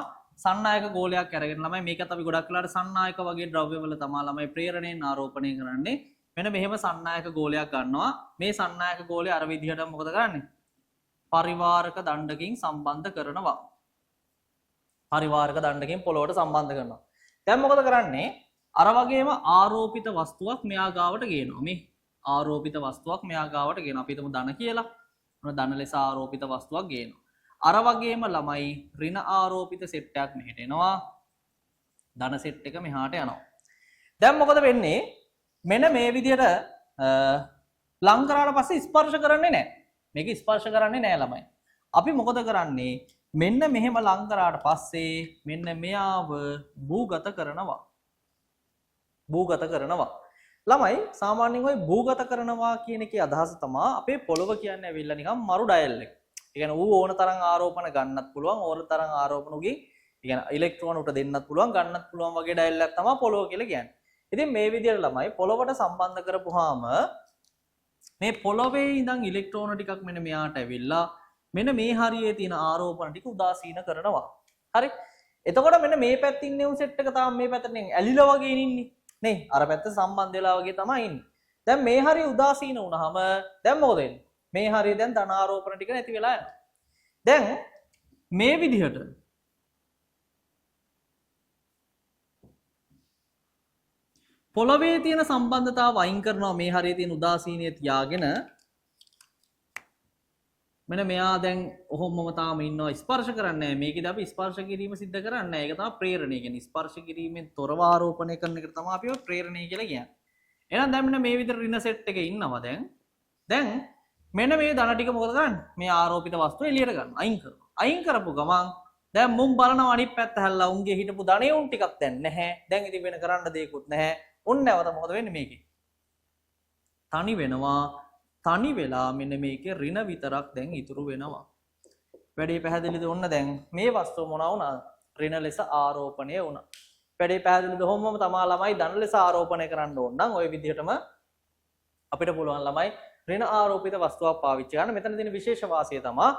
සන්නායක ගෝලයක් අරගෙන ළමයි මේකත් අපි ගොඩක් වෙලාවට සන්නායක වගේ ද්‍රව්‍යවල තමයි ළමයි ප්‍රේරණයෙන් ආරෝපණය කරන්නේ. මෙන්න මෙහෙම සන්නායක ගෝලයක් ගන්නවා. මේ සන්නායක ගෝලය අර විදිහට මොකද කරන්නේ? පරිවාරක දණ්ඩකින් සම්බන්ධ කරනවා. පරිවාරක දණ්ඩකින් පොළොවට සම්බන්ධ කරනවා. දැන් මොකද කරන්නේ? අර වගේම ආරෝපිත වස්තුවක් මෙයා ගාවට ගේනවා. මේ ආරෝපිත වස්තුවක් මෙයා ගාවට ගේනවා. අපි හිතමු ධන කියලා. මොන ධන ලෙස ආරෝපිත වස්තුවක් ගේනවා. අර වගේම ළමයි ඍණ ආරෝපිත සෙට් එකක් මෙහෙට එනවා. ධන සෙට් එක මෙහාට යනවා. දැන් මොකද වෙන්නේ? මෙන්න මේ විදිහට ලං කරාට පස්සේ ස්පර්ශ කරන්නේ නැහැ. මේක ස්පර්ශ කරන්නේ නැහැ ළමයි. අපි මොකද කරන්නේ? මෙන්න මෙහෙම ලං කරාට පස්සේ මෙන්න මෙයාව භූගත කරනවා. භූගත කරනවා. ළමයි සාමාන්‍යයෙන් ওই භූගත කරනවා කියන එකේ අදහස තමයි අපේ පොළව කියන්නේ ඇවිල්ලා නිකන් මරු ඩයල් එක. ඒ කියන්නේ ඌ ඕන තරම් ආරෝපණ ගන්නත් පුළුවන්, ඕන තරම් ආරෝපණ උගේ ඒ කියන්නේ ඉලෙක්ට්‍රෝන උට දෙන්නත් පුළුවන්, ගන්නත් පුළුවන් වගේ ඩයල් එකක් තමයි පොළව කියලා කියන්නේ. ඉතින් මේ විදිහට ළමයි පොළවට සම්බන්ධ කරපුවාම මේ පොළවේ ඉඳන් ඉලෙක්ට්‍රෝන ටිකක් මෙන්න මෙයාට ඇවිල්ලා මෙන්න මේ හරියේ තියෙන ආරෝපණ ටික උදාසීන කරනවා. හරි? එතකොට මෙන්න මේ පැත්තේ ඉන්නේ උන් සෙට් එක තාම මේ පැත්තට ඇලිලා වගේ ඉන්නේ. නේ? අර පැත්ත සම්බන්ධ වෙලා වගේ තමයි ඉන්නේ. දැන් මේ හරිය උදාසීන වුණාම දැන් මොකද වෙන්නේ? මේ හරිය දැන් ධන ආරෝපණ ටික නැති වෙලා යනවා. දැන් මේ විදිහට පොළවේ තියෙන සම්බන්ධතාව අයින් කරනවා මේ හරිය තියෙන උදාසීනිය තියාගෙන මෙන්න මෙයා දැන් ඔහොමම තාම ඉන්නවා ස්පර්ශ කරන්නේ නැහැ. මේකේදී අපි ස්පර්ශ කිරීම සිද්ධ කරන්නේ නැහැ. ඒක තමයි ප්‍රේරණය කියන්නේ. ස්පර්ශ කිරීමෙන් තොරව ආරෝපණය කරන එක තමයි අපි ප්‍රේරණය කියලා කියන්නේ. එහෙනම් දැන් මෙන්න මේ විදිහට ඍණ සෙට් එකේ ඉන්නවා දැන්. දැන් මෙන්න මේ ධන ටික මොකද කරන්නේ? මේ ආරෝපිත වස්තුව එළියට ගන්නවා. අයින් කරනවා. අයින් කරපු ගමන් දැන් මුන් බලනවා අනිත් පැත්ත හැල්ලා උන්ගේ හිටපු ධනෙ උන් ටිකක් දැන් නැහැ. දැන් ඉතින් වෙන කරන්න දෙයක්වත් නැහැ. උන් නැවත මොකද වෙන්නේ මේකේ? තනි වෙනවා. තනි වෙලා මෙන්න මේකේ ඍණ විතරක් දැන් ඉතුරු වෙනවා. වැඩේ පැහැදිලිද? ඔන්න දැන් මේ වස්තුව මොනවා වුණාද? ඍණ ලෙස ආරෝපණය වුණා. වැඩේ පැහැදිලිද? ඔහොමම තමා ළමයි ධන ලෙස ආරෝපණය කරන්න ඕන නම් ওই විදිහටම අපිට පුළුවන් ළමයි ඍණ ආරෝපිත වස්තුවක් පාවිච්චි කරන්න. මෙතන තියෙන විශේෂ වාසිය තමයි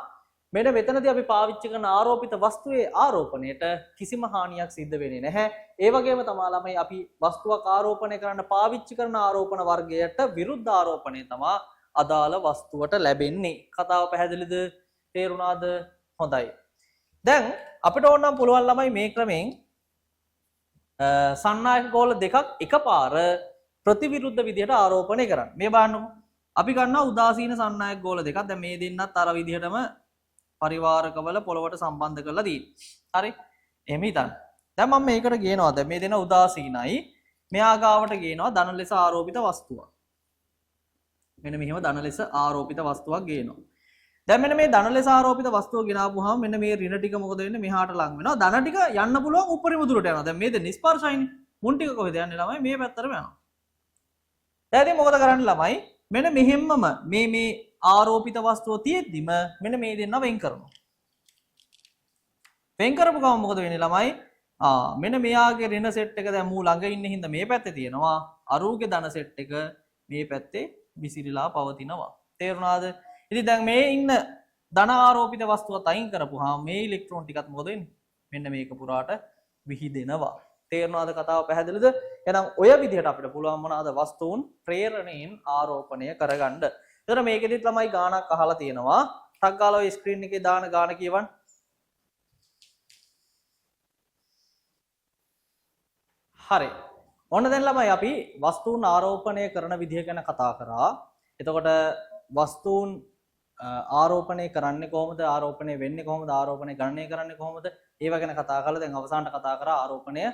මෙන්න මෙතනදී අපි පාවිච්චි කරන ආරෝපිත වස්තුවේ ආරෝපණයට කිසිම හානියක් සිද්ධ වෙන්නේ නැහැ. ඒ වගේම තමා ළමයි අපි වස්තුවක් ආරෝපණය කරන්න පාවිච්චි කරන ආරෝපණ වර්ගයට විරුද්ධ ආරෝපණය තමයි අදාළ වස්තුවට ලැබෙන්නේ. කතාව පැහැදිලිද? තේරුණාද? හොඳයි. දැන් අපිට ඕන නම් පුළුවන් ළමයි මේ ක්‍රමෙන් සන්නායක ගෝල දෙකක් එකපාර ප්‍රතිවිරුද්ධ විදිහට ආරෝපණය කරන්න. මේ බලන්නකො. අපි ගන්නවා උදාසීන සන්නායක ගෝල දෙකක්. දැන් මේ දෙන්නත් අර විදිහටම පරිවාරකවල පොළවට සම්බන්ධ කරලා තියෙනවා. හරි? එහෙම හිතන්න. දැන් මම මේකට ගේනවා. දැන් මේ දෙන උදාසීනයි. මෙයා ගාවට ගේනවා ධන ලෙස ආරෝපිත වස්තුවක්. මෙන්න මෙහෙම ධන ලෙස ආරෝපිත වස්තුවක් ගේනවා. දැන් මෙන්න මේ ධන ලෙස ආරෝපිත වස්තුව ගෙනාවුවාම මෙන්න මේ ඍණ ටික මොකද වෙන්නේ? මෙහාට ලං වෙනවා. ධන ටික යන්න පුළුවන් උඩරිම දුරට යනවා. දැන් මේ දෙන්නේ ස්පර්ශයිනේ. මුන් ටික කොහෙද යන්නේ ළමයි? මේ පැත්තටම යනවා. දැන් ඉතින් මොකද කරන්නේ ළමයි? මෙන්න මෙහෙම්මම මේ ආරෝපිත වස්තුව තියෙද්දිම මෙන්න මේ දෙන්න වෙන් කරනවා. වෙන් කරපු ගමන් මොකද වෙන්නේ ළමයි? මෙන්න මෙයාගේ ඍණ සෙට් එක දැන් මූ ළඟ ඉන්න හින්දා මේ පැත්තේ තියෙනවා. අරූගේ ධන සෙට් එක මේ පැත්තේ විසිරීලා පවතිනවා. තේරුණාද? ඉතින් දැන් මේ ඉන්න ධන ආරෝපිත වස්තුවත් අයින් කරපුවාම මේ ඉලෙක්ට්‍රෝන ටිකත් මොකද වෙන්නේ? මෙන්න මේක පුරාට විහිදෙනවා. තේරුණාද? කතාව පැහැදිලිද? එහෙනම් ඔය විදිහට අපිට පුළුවන් මොනවාද වස්තුන් ප්‍රේරණයෙන් ආරෝපණය කරගන්න. එතන මේකෙදිත් ළමයි ගාණක් අහලා තියෙනවා. ටක් ගාලා ඔය ස්ක්‍රීන් එකේ දාන ගාණ කියවන්න. හරි. ඔන්න දැන් ළමයි අපි වස්තුන් ආරෝපණය කරන විදිහ ගැන කතා කරා. එතකොට වස්තුන් ආරෝපණය කරන්නේ කොහොමද? ආරෝපණය වෙන්නේ කොහොමද? ආරෝපණය ගණනය කරන්නේ කොහොමද? ඒව ගැන කතා කරලා දැන් අවසානට කතා කරා ආරෝපණය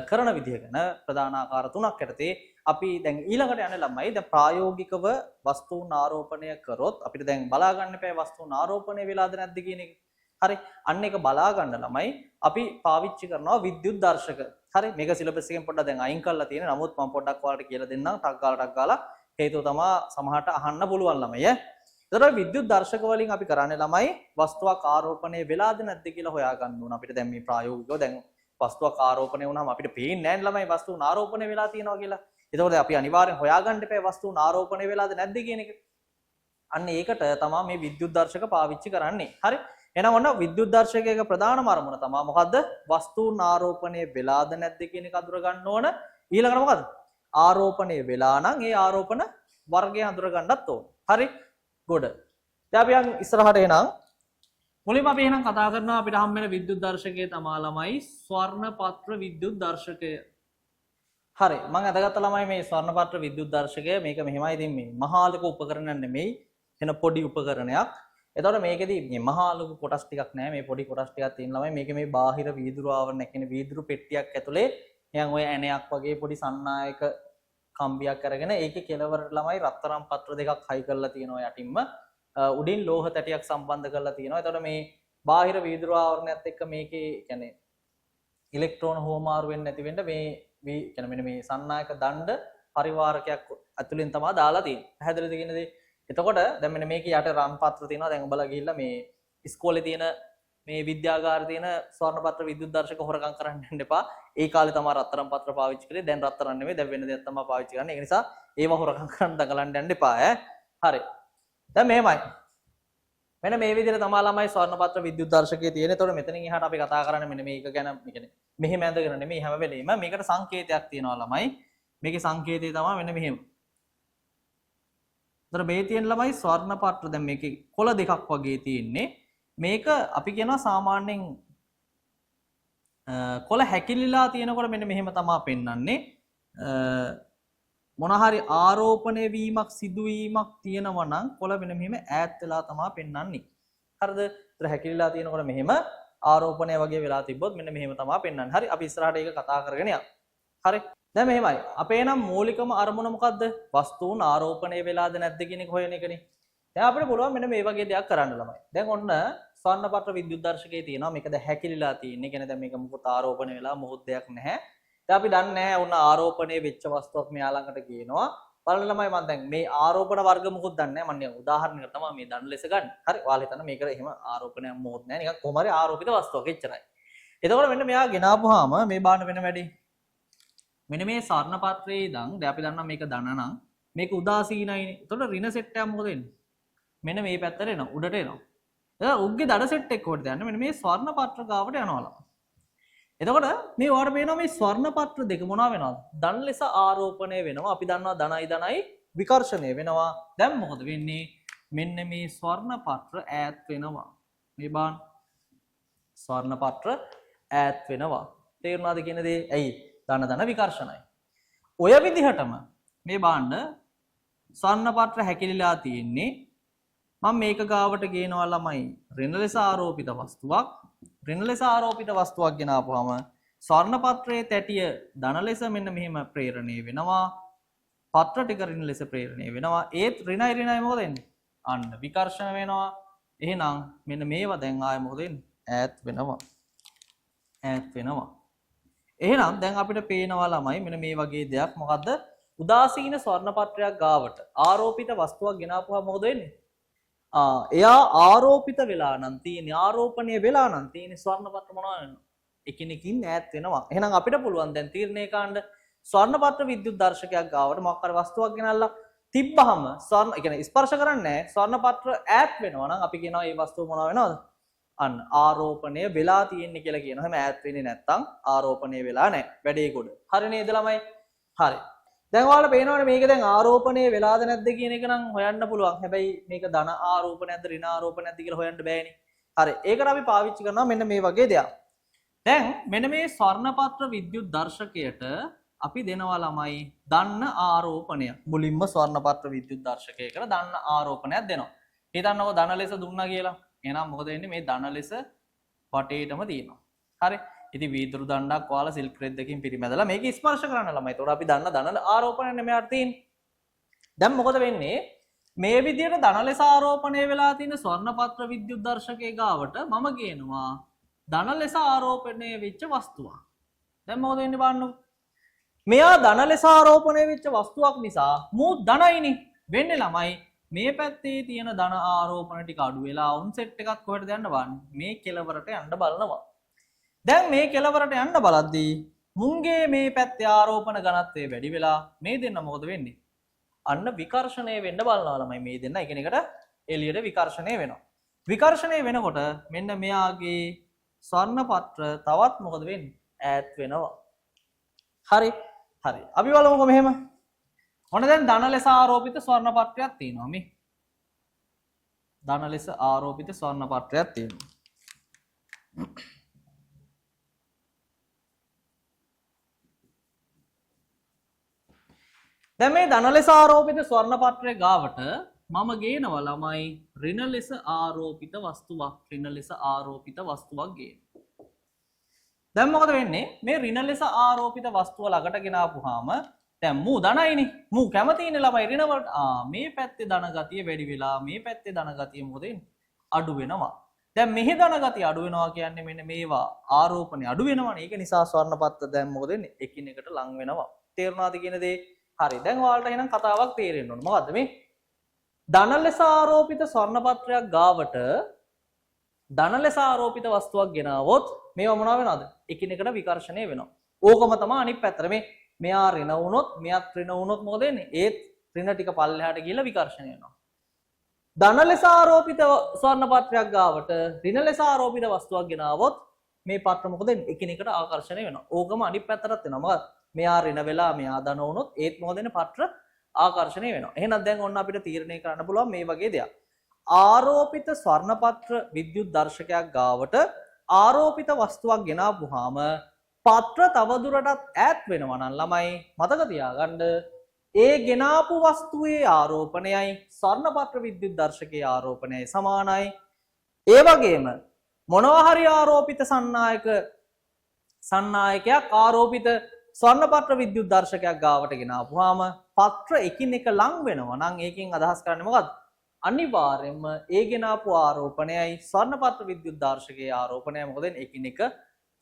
කරන විදිහ ගැන ප්‍රධාන ආකාර තුනක් යටතේ අපි දැන් ඊළඟට යන්නේ ළමයි දැන් ප්‍රායෝගිකව වස්තුන් ආරෝපණය කරොත් අපිට දැන් බලා ගන්න එපා වස්තුන් ආරෝපණය වෙලාද නැද්ද කියන එක. හරි. අන්න එක බලා ගන්න ළමයි අපි පාවිච්චි කරනවා විද්‍යුත් දර්ශක. හරි. මේක සිලබස් එකෙන් පොඩ්ඩක් දැන් අයින් කරලා තියෙන. නමුත් මම පොඩ්ඩක් ඔයාලට කියලා දෙන්නම්. ටක් ගාලා හේතුව තමයි සමහරට අහන්න පුළුවන් ළමයි. ඒතර විද්‍යුත් දර්ශක වලින් අපි කරන්නේ ළමයි වස්තුවක් ආරෝපණය වෙලාද නැද්ද කියලා හොයා ගන්න ඕන. අපිට දැන් මේ ප්‍රායෝගිකව දැන් වස්තුවක් ආරෝපණය වුණාම අපිට පේන්නේ නැහැ ළමයි වස්තුන් ආරෝපණය වෙලා තියෙනවා කියලා. ඒතකොට අපි අනිවාර්යෙන් හොයාගන්න එපා වස්තුන් ආරෝපණය වෙලාද නැද්ද කියන එක. අන්න ඒකට තමයි මේ විද්‍යුත් දර්ශක පාවිච්චි කරන්නේ. හරි. එහෙනම් ඔන්න විද්‍යුත් දර්ශකයක ප්‍රධානම අරමුණ තමයි මොකද්ද? වස්තුන් ආරෝපණය වෙලාද නැද්ද කියන එක අඳුර ගන්න ඕන. ඊළඟට මොකද්ද? ආරෝපණය වෙලා නම් ඒ ආරෝපණ වර්ගය අඳුර ගන්නත් ඕන. හරි. ගොඩ. දැන් අපි යන් ඉස්සරහට එනනම් මුලින්ම අපි එහෙනම් කතා කරනවා අපිට හම් වෙන විද්‍යුත් දර්ශකයේ තමා ළමයි ස්වර්ණපත්‍ර විද්‍යුත් දර්ශකය. හරි. මම අදගත්ත ළමයි මේ ස්වර්ණපත්‍ර විද්‍යුත් දර්ශකය මේක මෙහෙමයි. ඉතින් මේ මහා ලොකු උපකරණයක් නෙමෙයි. එන පොඩි උපකරණයක්. එතකොට මේකෙදි මේ මහා ලොකු කොටස් ටිකක් නැහැ. මේ පොඩි කොටස් ටිකක් තියෙන ළමයි මේකේ මේ බාහිර වීදුරු ආවරණයක් කියන්නේ වීදුරු පෙට්ටියක් ඇතුලේ නිකන් ඔය ඇණයක් වගේ පොඩි සන්නායක කම්බියක් අරගෙන ඒකේ කෙලවරට ළමයි රත්තරන් පත්‍ර දෙකක් හයි කරලා තියෙනවා යටින්ම. උඩින් ලෝහ තැටියක් සම්බන්ධ කරලා තියෙනවා. එතකොට මේ බාහිර වීදුරු ආවරණයත් එක්ක මේකේ කියන්නේ ඉලෙක්ට්‍රෝන හුවමාරු වෙන්නේ නැති වෙන්න මේ කියන්නේ මෙන්න මේ සන්නායක දණ්ඩ පරිවාරකයක් ඇතුලෙන් තමයි දාලා තියෙන්නේ. පැහැදිලිද කියන දේ? එතකොට දැන් මෙන්න මේකේ යට රන් පත්‍ර තියෙනවා. දැන් ඔබලා ගිහිල්ලා මේ ඉස්කෝලේ තියෙන මේ විද්‍යාගාරේ තියෙන ස්වර්ණපත්‍ර විද්‍යුත් දර්ශක හොරගම් කරන්න යන්න එපා. ඒ කාලේ තමයි රත්තරන් පත්‍ර පාවිච්චි කරේ. දැන් රත්තරන් නෙමෙයි දැන් වෙන දෙයක් තමයි පාවිච්චි කරන්නේ. ඒ නිසා ඒව හොරගම් කරන්න දඟලන්න යන්න එපා ඈ. හරි. දැන් මෙහෙමයි. මෙන්න මේ විදිහට තමයි ළමයි ස්වර්ණපත්‍ර විද්‍යුත් දර්ශකයේ තියෙන. ඒතකොට මෙතනින් එහාට අපි කතා කරන්නේ මෙන්න මේක ගැන. මේ කියන්නේ මෙහෙම ඇඳගෙන නෙමෙයි හැම වෙලෙම මේකට සංකේතයක් තියෙනවා ළමයි. මේකේ සංකේතය තමයි මෙන්න මෙහෙම. ඒතර මේ තියෙන ළමයි ස්වර්ණපත්‍ර දැන් මේකේ කොළ දෙකක් වගේ තියෙන්නේ. මේක අපි කියනවා සාමාන්‍යයෙන් කොළ හැකිලිලා තියෙනකොට මෙන්න මෙහෙම තමයි පෙන්වන්නේ. මොන හරි ආරෝපණය වීමක් සිදුවීමක් තියෙනවා නම් කොළ මෙන්න මෙහෙම ඈත් වෙලා තමයි පෙන්වන්නේ. හරිද? ඒතර හැකිලිලා තියෙනකොට මෙහෙම ආරෝපණය වගේ වෙලා තිබ්බොත් මෙන්න මෙහෙම තමයි පෙන්වන්නේ. හරි අපි ඉස්සරහට ඒක කතා කරගෙන යමු. හරි. දැන් මෙහෙමයි. අපේ නම් මූලිකම අරමුණ මොකද්ද? වස්තුන් ආරෝපණය වෙලාද නැද්ද කියන එක හොයන එකනේ. දැන් අපිට පුළුවන් මෙන්න මේ වගේ දෙයක් කරන්න ළමයි. දැන් ඔන්න ස්වර්ණපත්‍ර විද්‍යුත් දර්ශකයේ තියෙනවා. මේක දැන් හැකිලිලා තියෙන්නේ. කියන්නේ දැන් මේක මොකද ආරෝපණය වෙලා මොහොත් දෙයක් නැහැ. දැන් අපි දන්නේ නැහැ ඔන්න ආරෝපණය වෙච්ච වස්තුවක් මෙයා ළඟට ගේනවා. බලන්න ළමයි මම දැන් මේ ආරෝපණ වර්ග මොකුත් දන්නේ නැහැ. මම නිකන් උදාහරණයකට තමයි මේ දන්න ලෙස ගන්න. හරි. ඔයාලා හිතන්න මේකට එහෙම ආරෝපණයක් මොකුත් නැහැ. නිකන් කොහොම හරි ආරෝපිත වස්තුවක් එච්චරයි. එතකොට මෙන්න මෙයා ගෙනාපුවාම මේ බාන්න වෙන වැඩි. මෙන්න මේ ස්වර්ණපත්‍රයේ ඉඳන් දැන් අපි දන්නවා මේක ධන නම් මේක උදාසීනයිනේ. එතකොට ඍණ සෙට් එක මොකද වෙන්නේ? මෙන්න මේ පැත්තට එනවා. උඩට එනවා. එතකොට උග්ගේ ධන සෙට් එක කොහෙද යන්නේ? මෙන්න මේ ස්වර්ණපත්‍ර ගාවට යනවලු. එතකොට මේ ඔයාලට පේනවා මේ ස්වර්ණපත්‍ර දෙක මොනවා වෙනවද? ධන ලෙස ආරෝපණය වෙනවා. අපි දන්නවා ධනයි ධනයි විකර්ෂණය වෙනවා. දැන් මොකද වෙන්නේ? මෙන්න මේ ස්වර්ණපත්‍ර ඈත් වෙනවා. මේ බාන ස්වර්ණපත්‍ර ඈත් වෙනවා. තේරුණාද කියන දේ? ඇයි? ධන ධන විකර්ෂණයි. ඔය විදිහටම මේ බාන්න ස්වර්ණපත්‍ර හැකිලිලා තියෙන්නේ. මම මේක ගාවට ගේනවා ළමයි ඍණ ලෙස ආරෝපිත වස්තුවක්. ඍණ ලෙස ආරෝපිත වස්තුවක් ගෙනාපුවාම ස්වර්ණපත්‍රයේ තැටිය ධන ලෙස මෙන්න මෙහෙම ප්‍රේරණය වෙනවා. පත්‍ර ටික ඍණ ලෙස ප්‍රේරණය වෙනවා. ඒත් ඍණයි ඍණයි මොකද වෙන්නේ? අන්න විකර්ෂණ වෙනවා. එහෙනම් මෙන්න මේවා දැන් ආයෙ මොකද වෙන්නේ? ඈත් වෙනවා. ඈත් වෙනවා. එහෙනම් දැන් අපිට පේනවා ළමයි මෙන්න මේ වගේ දෙයක් මොකද්ද? උදාසීන ස්වර්ණපත්‍රයක් ගාවට ආරෝපිත වස්තුවක් ගෙනාපුවාම මොකද වෙන්නේ? එයා ආරෝපිත වෙලා නම් තියෙන ආරෝපණය වෙලා නම් තියෙන ස්වර්ණපත්‍ර මොනවා වෙනවද? එකිනෙකින් ඈත් වෙනවා. එහෙනම් අපිට පුළුවන් දැන් තීරණය කරන්න ස්වර්ණපත්‍ර විද්‍යුත් දර්ශකයක් ගාවට මොකක් හරි වස්තුවක් ගෙනල්ලා තිබ්බහම ස්වර්ණ ඒ කියන්නේ ස්පර්ශ කරන්නේ නැහැ. ස්වර්ණපත්‍ර ඈත් වෙනවා නම් අපි කියනවා මේ වස්තුව මොනවා වෙනවද? අන්න ආරෝපණය වෙලා තියෙන්නේ කියලා කියනවා. හැම ඈත් වෙන්නේ නැත්තම් ආරෝපණය වෙලා නැහැ. වැඩේ කොට. හරි නේද ළමයි? හරි. දැන් ඔයාලට පේනවනේ මේක දැන් ආරෝපණය වෙලාද නැද්ද කියන එක නම් හොයන්න පුළුවන්. හැබැයි මේක ධන ආරෝපණයක්ද ඍණ ආරෝපණයක්ද කියලා හොයන්න බෑනේ. හරි. ඒකට අපි පාවිච්චි කරනවා මෙන්න මේ වගේ දෙයක්. දැන් මෙන්න මේ ස්වර්ණපත්‍ර විද්‍යුත් දර්ශකයට අපි දෙනවා ළමයි දන්න ආරෝපණය. මුලින්ම ස්වර්ණපත්‍ර විද්‍යුත් දර්ශකයකට දන්න ආරෝපණයක් දෙනවා. හිතන්නකෝ ධන ලෙස දුන්නා කියලා. එහෙනම් මොකද වෙන්නේ? මේ ධන ලෙස වටේටම තියෙනවා. හරි. ඉතින් වීදුරු දණ්ඩක් ඔයාලා සිල්ක් රෙඩ් එකකින් පිරිමැදලා මේක ස්පර්ශ කරන්න ළමයි. ඒතකොට අපි දන්න ධන ආරෝපණය මෙයාට තියෙන්නේ. දැන් මොකද වෙන්නේ? මේ විදිහට ධන ලෙස ආරෝපණය වෙලා තියෙන ස්වර්ණපත්‍ර විද්‍යුත් දර්ශකයේ ගාවට මම ගේනවා ධන ලෙස ආරෝපණය වෙච්ච වස්තුවක්. දැන් මොකද වෙන්නේ බලන්නකො. මෙයා ධන ලෙස ආරෝපණය වෙච්ච වස්තුවක් නිසා මූ ධනයිනේ වෙන්නේ ළමයි. මේ පැත්තේ තියෙන ධන ආරෝපණ ටික අඩු වෙලා උන් සෙට් එකක් කොහෙටද යන්න බලන්නේ? මේ කෙලවරට යන්න බලනවා. දැන් මේ කෙලවරට යන්න බලද්දී මුන්ගේ මේ පැත්තේ ආරෝපණ ඝනත්වය වැඩි වෙලා මේ දෙන්න මොකද වෙන්නේ? අන්න විකර්ෂණය වෙන්න බලනවා ළමයි. මේ දෙන්න එකිනෙකට එළියට විකර්ෂණය වෙනවා. විකර්ෂණය වෙනකොට මෙන්න මෙයාගේ ස්වර්ණපත්‍ර තවත් මොකද වෙන්නේ? ඈත් වෙනවා. හරි. හරි. අපි බලමුකෝ මෙහෙම. ඔන්න දැන් ධන ලෙස ආරෝපිත ස්වර්ණපත්‍රයක් තියෙනවා මේ. ධන ලෙස ආරෝපිත ස්වර්ණපත්‍රයක් තියෙනවා. දැන් මේ ධන ලෙස ආරෝපිත ස්වර්ණපත්‍රයේ ගාවට මම ගේනවා ළමයි ඍණ ලෙස ආරෝපිත වස්තුවක්. ඍණ ලෙස ආරෝපිත වස්තුවක් ගේනවා. දැන් මොකද වෙන්නේ? මේ ඍණ ලෙස ආරෝපිත වස්තුව ළඟට ගෙනාපුවාම දැන් මූ ධනයිනේ. මූ කැමතිනේ ළමයි ඍණ වලට. මේ පැත්තේ ධන ගතිය වැඩි වෙලා මේ පැත්තේ ධන ගතිය මොකද වෙන්නේ? අඩු වෙනවා. දැන් මෙහි ධන ගතිය අඩු වෙනවා කියන්නේ මෙන්න මේවා ආරෝපණය අඩු වෙනවනේ. ඒක නිසා ස්වර්ණපත්‍ර දැන් මොකද වෙන්නේ? එකිනෙකට ලං වෙනවා. තේරුණාද කියන දේ? හරි. දැන් ඔයාලට එහෙනම් කතාවක් තේරෙන්න ඕන. මොකද්ද මේ? ධන ලෙස ආරෝපිත ස්වර්ණපත්‍රයක් ගාවට ධන ලෙස ආරෝපිත වස්තුවක් ගෙනාවොත් මේවා මොනවා වෙනවද? එකිනෙකට විකර්ෂණය වෙනවා. ඕකම තමයි අනිත් පැත්තට මේ මෙයා ඍණ වුණොත් මෙයාත් ඍණ වුණොත් මොකද වෙන්නේ? ඒත් ඍණ ටික පල්ලෙහාට ගිහිල්ලා විකර්ෂණය වෙනවා. ධන ලෙස ආරෝපිත ස්වර්ණපත්‍රයක් ගාවට ඍණ ලෙස ආරෝපිත වස්තුවක් ගෙනාවොත් මේ පත්‍ර මොකද වෙන්නේ? එකිනෙකට ආකර්ෂණය වෙනවා. ඕකම අනිත් පැත්තටත් වෙනවා. මොකද? මෙයා ඍණ වෙලා මෙයා ධන වුණොත් ඒත් මොකද වෙන්නේ? පත්‍ර ආකර්ෂණය වෙනවා. එහෙනම් දැන් ඔන්න අපිට තීරණය කරන්න පුළුවන් මේ වගේ දෙයක්. ආරෝපිත ස්වර්ණපත්‍ර විද්‍යුත් දර්ශකයක් ගාවට ආරෝපිත වස්තුවක් ගෙනාවුවාම පත්‍ර තවදුරටත් ඈත් වෙනවා නම් ළමයි මතක තියාගන්න ඒ ගෙනාපු වස්තුවේ ආරෝපණයයි ස්වර්ණපත්‍ර විද්‍යුත් දර්ශකයේ ආරෝපණයයි සමානයි. ඒ වගේම මොනවා හරි ආරෝපිත සන්නායකයක් ආරෝපිත ස්වර්ණපත්‍ර විද්‍යුත් දර්ශකයක් ගාවට ගෙනාවුවාම පත්‍ර එකිනෙක ලං වෙනවා නම් ඒකෙන් අදහස් කරන්නේ මොකද්ද? අනිවාර්යයෙන්ම ඒ ගෙනාපු ආරෝපණයයි ස්වර්ණපත්‍ර විද්‍යුත් දර්ශකයේ ආරෝපණයයි මොකද එකිනෙක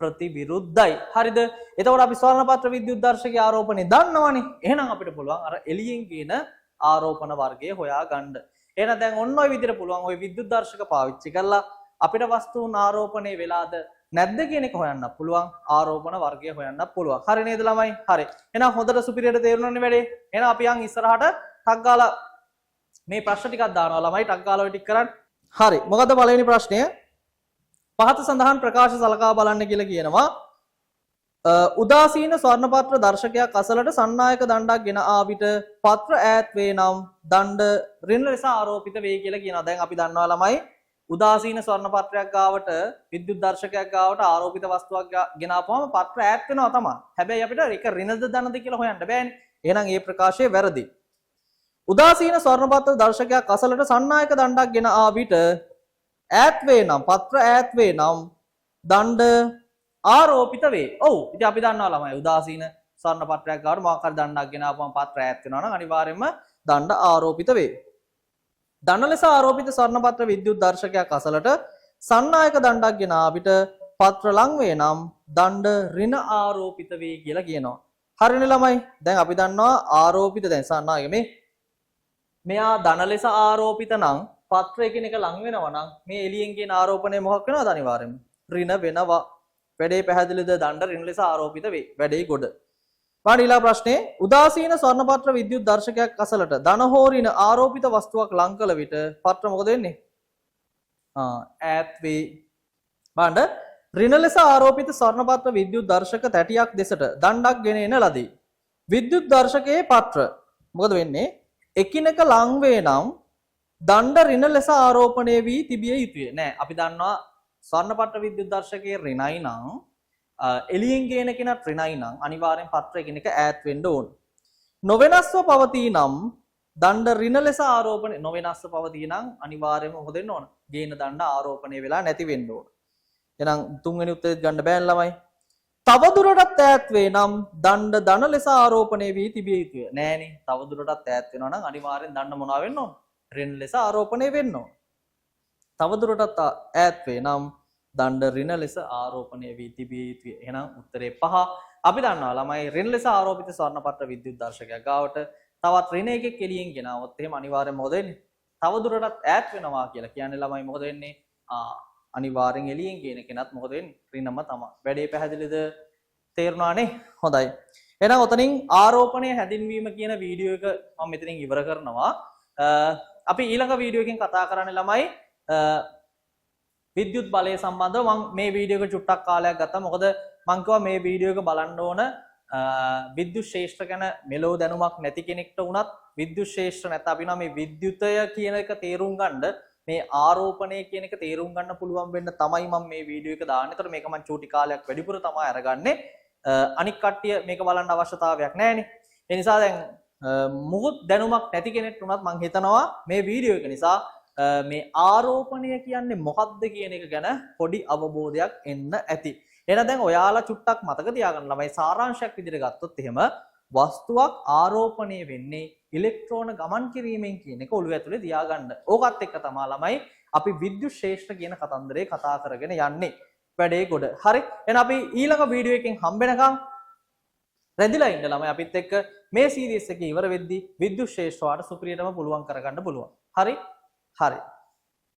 ප්‍රතිවිරුද්ධයි. හරිද? එතකොට අපි ස්වර්ණපත්‍ර විද්‍යුත් දර්ශකයේ ආරෝපණය දන්නවනේ. එහෙනම් අපිට පුළුවන් අර එළියෙන් ගේන ආරෝපණ වර්ගය හොයාගන්න. එහෙනම් දැන් ඔන්න ඔය විදිහට පුළුවන් ওই විද්‍යුත් දර්ශක පාවිච්චි කරලා අපිට වස්තුන් ආරෝපණය වෙලාද නැද්ද කියන එක හොයන්න පුළුවන්. ආරෝපණ වර්ගය හොයන්න පුළුවන්. හරි නේද ළමයි? හරි. එහෙනම් හොඳට සුපිරියට තේරුණානේ වැඩේ. එහෙනම් අපි යන් ඉස්සරහට ටක් ගාලා මේ ප්‍රශ්න ටිකක් දානවා ළමයි. ටක් ගාලා ඔය ටික කරන්න. හරි. මොකද්ද පළවෙනි ප්‍රශ්නය? පහත සඳහන් ප්‍රකාශ සලකා බලන්න කියලා කියනවා. උදාසීන ස්වර්ණපත්‍ර දර්ශකයක් අසලට සන්නායක දණ්ඩක් ගෙන ආ විට පත්‍ර ඈත් වේ නම් දණ්ඩ ඍණ ලෙස ආරෝපිත වේ කියලා කියනවා. දැන් අපි දන්නවා ළමයි උදාසීන ස්වර්ණපත්‍රයක් ගාවට විද්‍යුත් දර්ශකයක් ගාවට ආරෝපිත වස්තුවක් ගෙන ආපුවම පත්‍ර ඈත් වෙනවා තමයි. හැබැයි අපිට ඒක ඍණද ධනද කියලා හොයන්න බෑනේ. එහෙනම් මේ ප්‍රකාශය වැරදි. උදාසීන ස්වර්ණපත්‍ර දර්ශකයක් අසලට සන්නායක දණ්ඩක් ගෙන ආ විට ඈත් වේ නම් පත්‍ර ඈත් වේ නම් දණ්ඩ ආරෝපිත වේ. ඔව්. ඉතින් අපි දන්නවා ළමයි උදාසීන ස්වර්ණපත්‍රයක් ගාවට මොකක් හරි දණ්ඩක් ගෙන ආපුවම පත්‍ර ඈත් වෙනවා නම් අනිවාර්යයෙන්ම දණ්ඩ ආරෝපිත වේ. දණ්ඩ ලෙස ආරෝපිත ස්වර්ණපත්‍ර විද්‍යුත් දර්ශකයක් අසලට සන්නායක දණ්ඩක් ගෙන ආ විට පත්‍ර ලං වේ නම් දණ්ඩ ඍණ ආරෝපිත වේ කියලා කියනවා. හරිනේ ළමයි. දැන් අපි දන්නවා ආරෝපිත දැන් සන්නායක මෙයා ධන ලෙස ආරෝපිත නම් පත්‍ර එකිනෙක ලං වෙනවා නම් මේ එළියෙන් කියන ආරෝපණය මොකක් වෙනවද අනිවාර්යයෙන්ම ඍණ වෙනවා. වැඩේ පැහැදිලිද? දණ්ඩ ඍණ ලෙස ආරෝපිත වේ. වැඩේ ගොඩ. ඊළඟ ප්‍රශ්නේ උදාසීන ස්වර්ණපත්‍ර විද්‍යුත් දර්ශකයක් අසලට ධන හෝ ඍණ ආරෝපිත වස්තුවක් ලං කළ විට පත්‍ර මොකද වෙන්නේ? ඈත් වේ. බලන්න ඍණ ලෙස ආරෝපිත ස්වර්ණපත්‍ර විද්‍යුත් දර්ශක තැටියක් දෙසට දණ්ඩක් ගෙන එන ලදී. විද්‍යුත් දර්ශකයේ පත්‍ර මොකද වෙන්නේ? එකිනෙක ලං වේ නම් දණ්ඩ ඍණ ලෙස ආරෝපණය වී තිබිය යුතුය. නෑ අපි දන්නවා ස්වර්ණපත්‍ර විද්‍යුත් දර්ශකයේ ඍණයි නම් එළියෙන් ගේන කෙනත් ඍණයි නම් අනිවාර්යෙන් පත්‍ර එකිනෙක ඈත් වෙන්න ඕන. නොවෙනස්ව පවතී නම් දණ්ඩ ඍණ ලෙස ආරෝපණය නොවෙනස්ව පවතී නම් අනිවාර්යයෙන්ම මොකද වෙන්න ඕන? ගේන දණ්ඩ ආරෝපණය වෙලා නැති වෙන්න ඕන. එහෙනම් තුන්වෙනි උත්තරෙත් ගන්න බෑ ළමයි. තවදුරටත් ඈත් වේ නම් දණ්ඩ ධන ලෙස ආරෝපණය වී තිබිය යුතුය. නෑනේ. තවදුරටත් ඈත් වෙනවා නම් අනිවාර්යෙන් දණ්ඩ මොනවා වෙන්න ඕන? ඍණ ලෙස ආරෝපණය වෙන්න ඕන. තවදුරටත් ඈත් වේ නම් දණ්ඩ ඍණ ලෙස ආරෝපණය වී තිබිය යුතුය. එහෙනම් උත්තරේ 5. අපි දන්නවා ළමයි ඍණ ලෙස ආරෝපිත ස්වර්ණපත්‍ර විද්‍යුත් දර්ශකයක් ගාවට තවත් ඍණ එකක් එළියෙන් ගෙනාවොත් එහෙම අනිවාර්යෙන් මොකද වෙන්නේ? තවදුරටත් ඈත් වෙනවා කියලා කියන්නේ ළමයි මොකද වෙන්නේ? අනිවාර්යෙන් එළියෙන් ගේන කෙනත් මොකද වෙන්නේ? ඍණම තමයි. වැඩේ පැහැදිලිද? තේරුණානේ? හොඳයි. එහෙනම් ඔතනින් ආරෝපණය හැදින්වීම කියන වීඩියෝ එක මම මෙතනින් ඉවර කරනවා. අපි ඊළඟ වීඩියෝ එකකින් කතා කරන්නේ ළමයි විද්‍යුත් බලය සම්බන්ධව. මම මේ වීඩියෝ එක චුට්ටක් කාලයක් ගත්තා. මොකද මම කිව්වා මේ වීඩියෝ එක බලන්න ඕන විද්‍යුත් ශේෂ්ත්‍ර ගැන මෙලෝ දැනුමක් නැති කෙනෙක්ට වුණත් විද්‍යුත් ශේෂ්ත්‍ර නැත්නම් අපි මේ විද්‍යුතය කියන එක තේරුම් ගන්න මේ ආරෝපණය කියන එක තේරුම් ගන්න පුළුවන් වෙන්න තමයි මම මේ වීඩියෝ එක දාන්නේ. ඒතර මේක මම චූටි කාලයක් වැඩිපුර තමයි අරගන්නේ. අනික් කට්ටිය මේක බලන්න අවශ්‍යතාවයක් නැහැනේ. ඒ නිසා දැන් මුකුත් දැනුමක් නැති කෙනෙක්ට උනත් මම හිතනවා මේ වීඩියෝ එක නිසා මේ ආරෝපණය කියන්නේ මොකක්ද කියන එක ගැන පොඩි අවබෝධයක් එන්න ඇති. එහෙනම් දැන් ඔයාලා චුට්ටක් මතක තියාගන්න ළමයි සාරාංශයක් විදිහට ගත්තොත් එහෙම වස්තුවක් ආරෝපණය වෙන්නේ ඉලෙක්ට්‍රෝන ගමන් කිරීමෙන් කියන එක ඔළුව ඇතුලේ තියාගන්න. ඕකත් එක්ක තමයි ළමයි අපි විද්‍යුත් ශේෂ්ත්‍ර කියන කතන්දරේ කතා කරගෙන යන්නේ. වැඩේ ගොඩ. හරි. එහෙනම් අපි ඊළඟ වීඩියෝ එකෙන් හම්බෙනකම් රැඳිලා ඉන්න ළමයි අපිත් එක්ක මේ සීරීස් එක ඉවර වෙද්දී විද්‍යුත් ශේෂ්ත්‍ර වලට සුපිරියටම පුළුවන් කරගන්න පුළුවන්. හරි? හරි.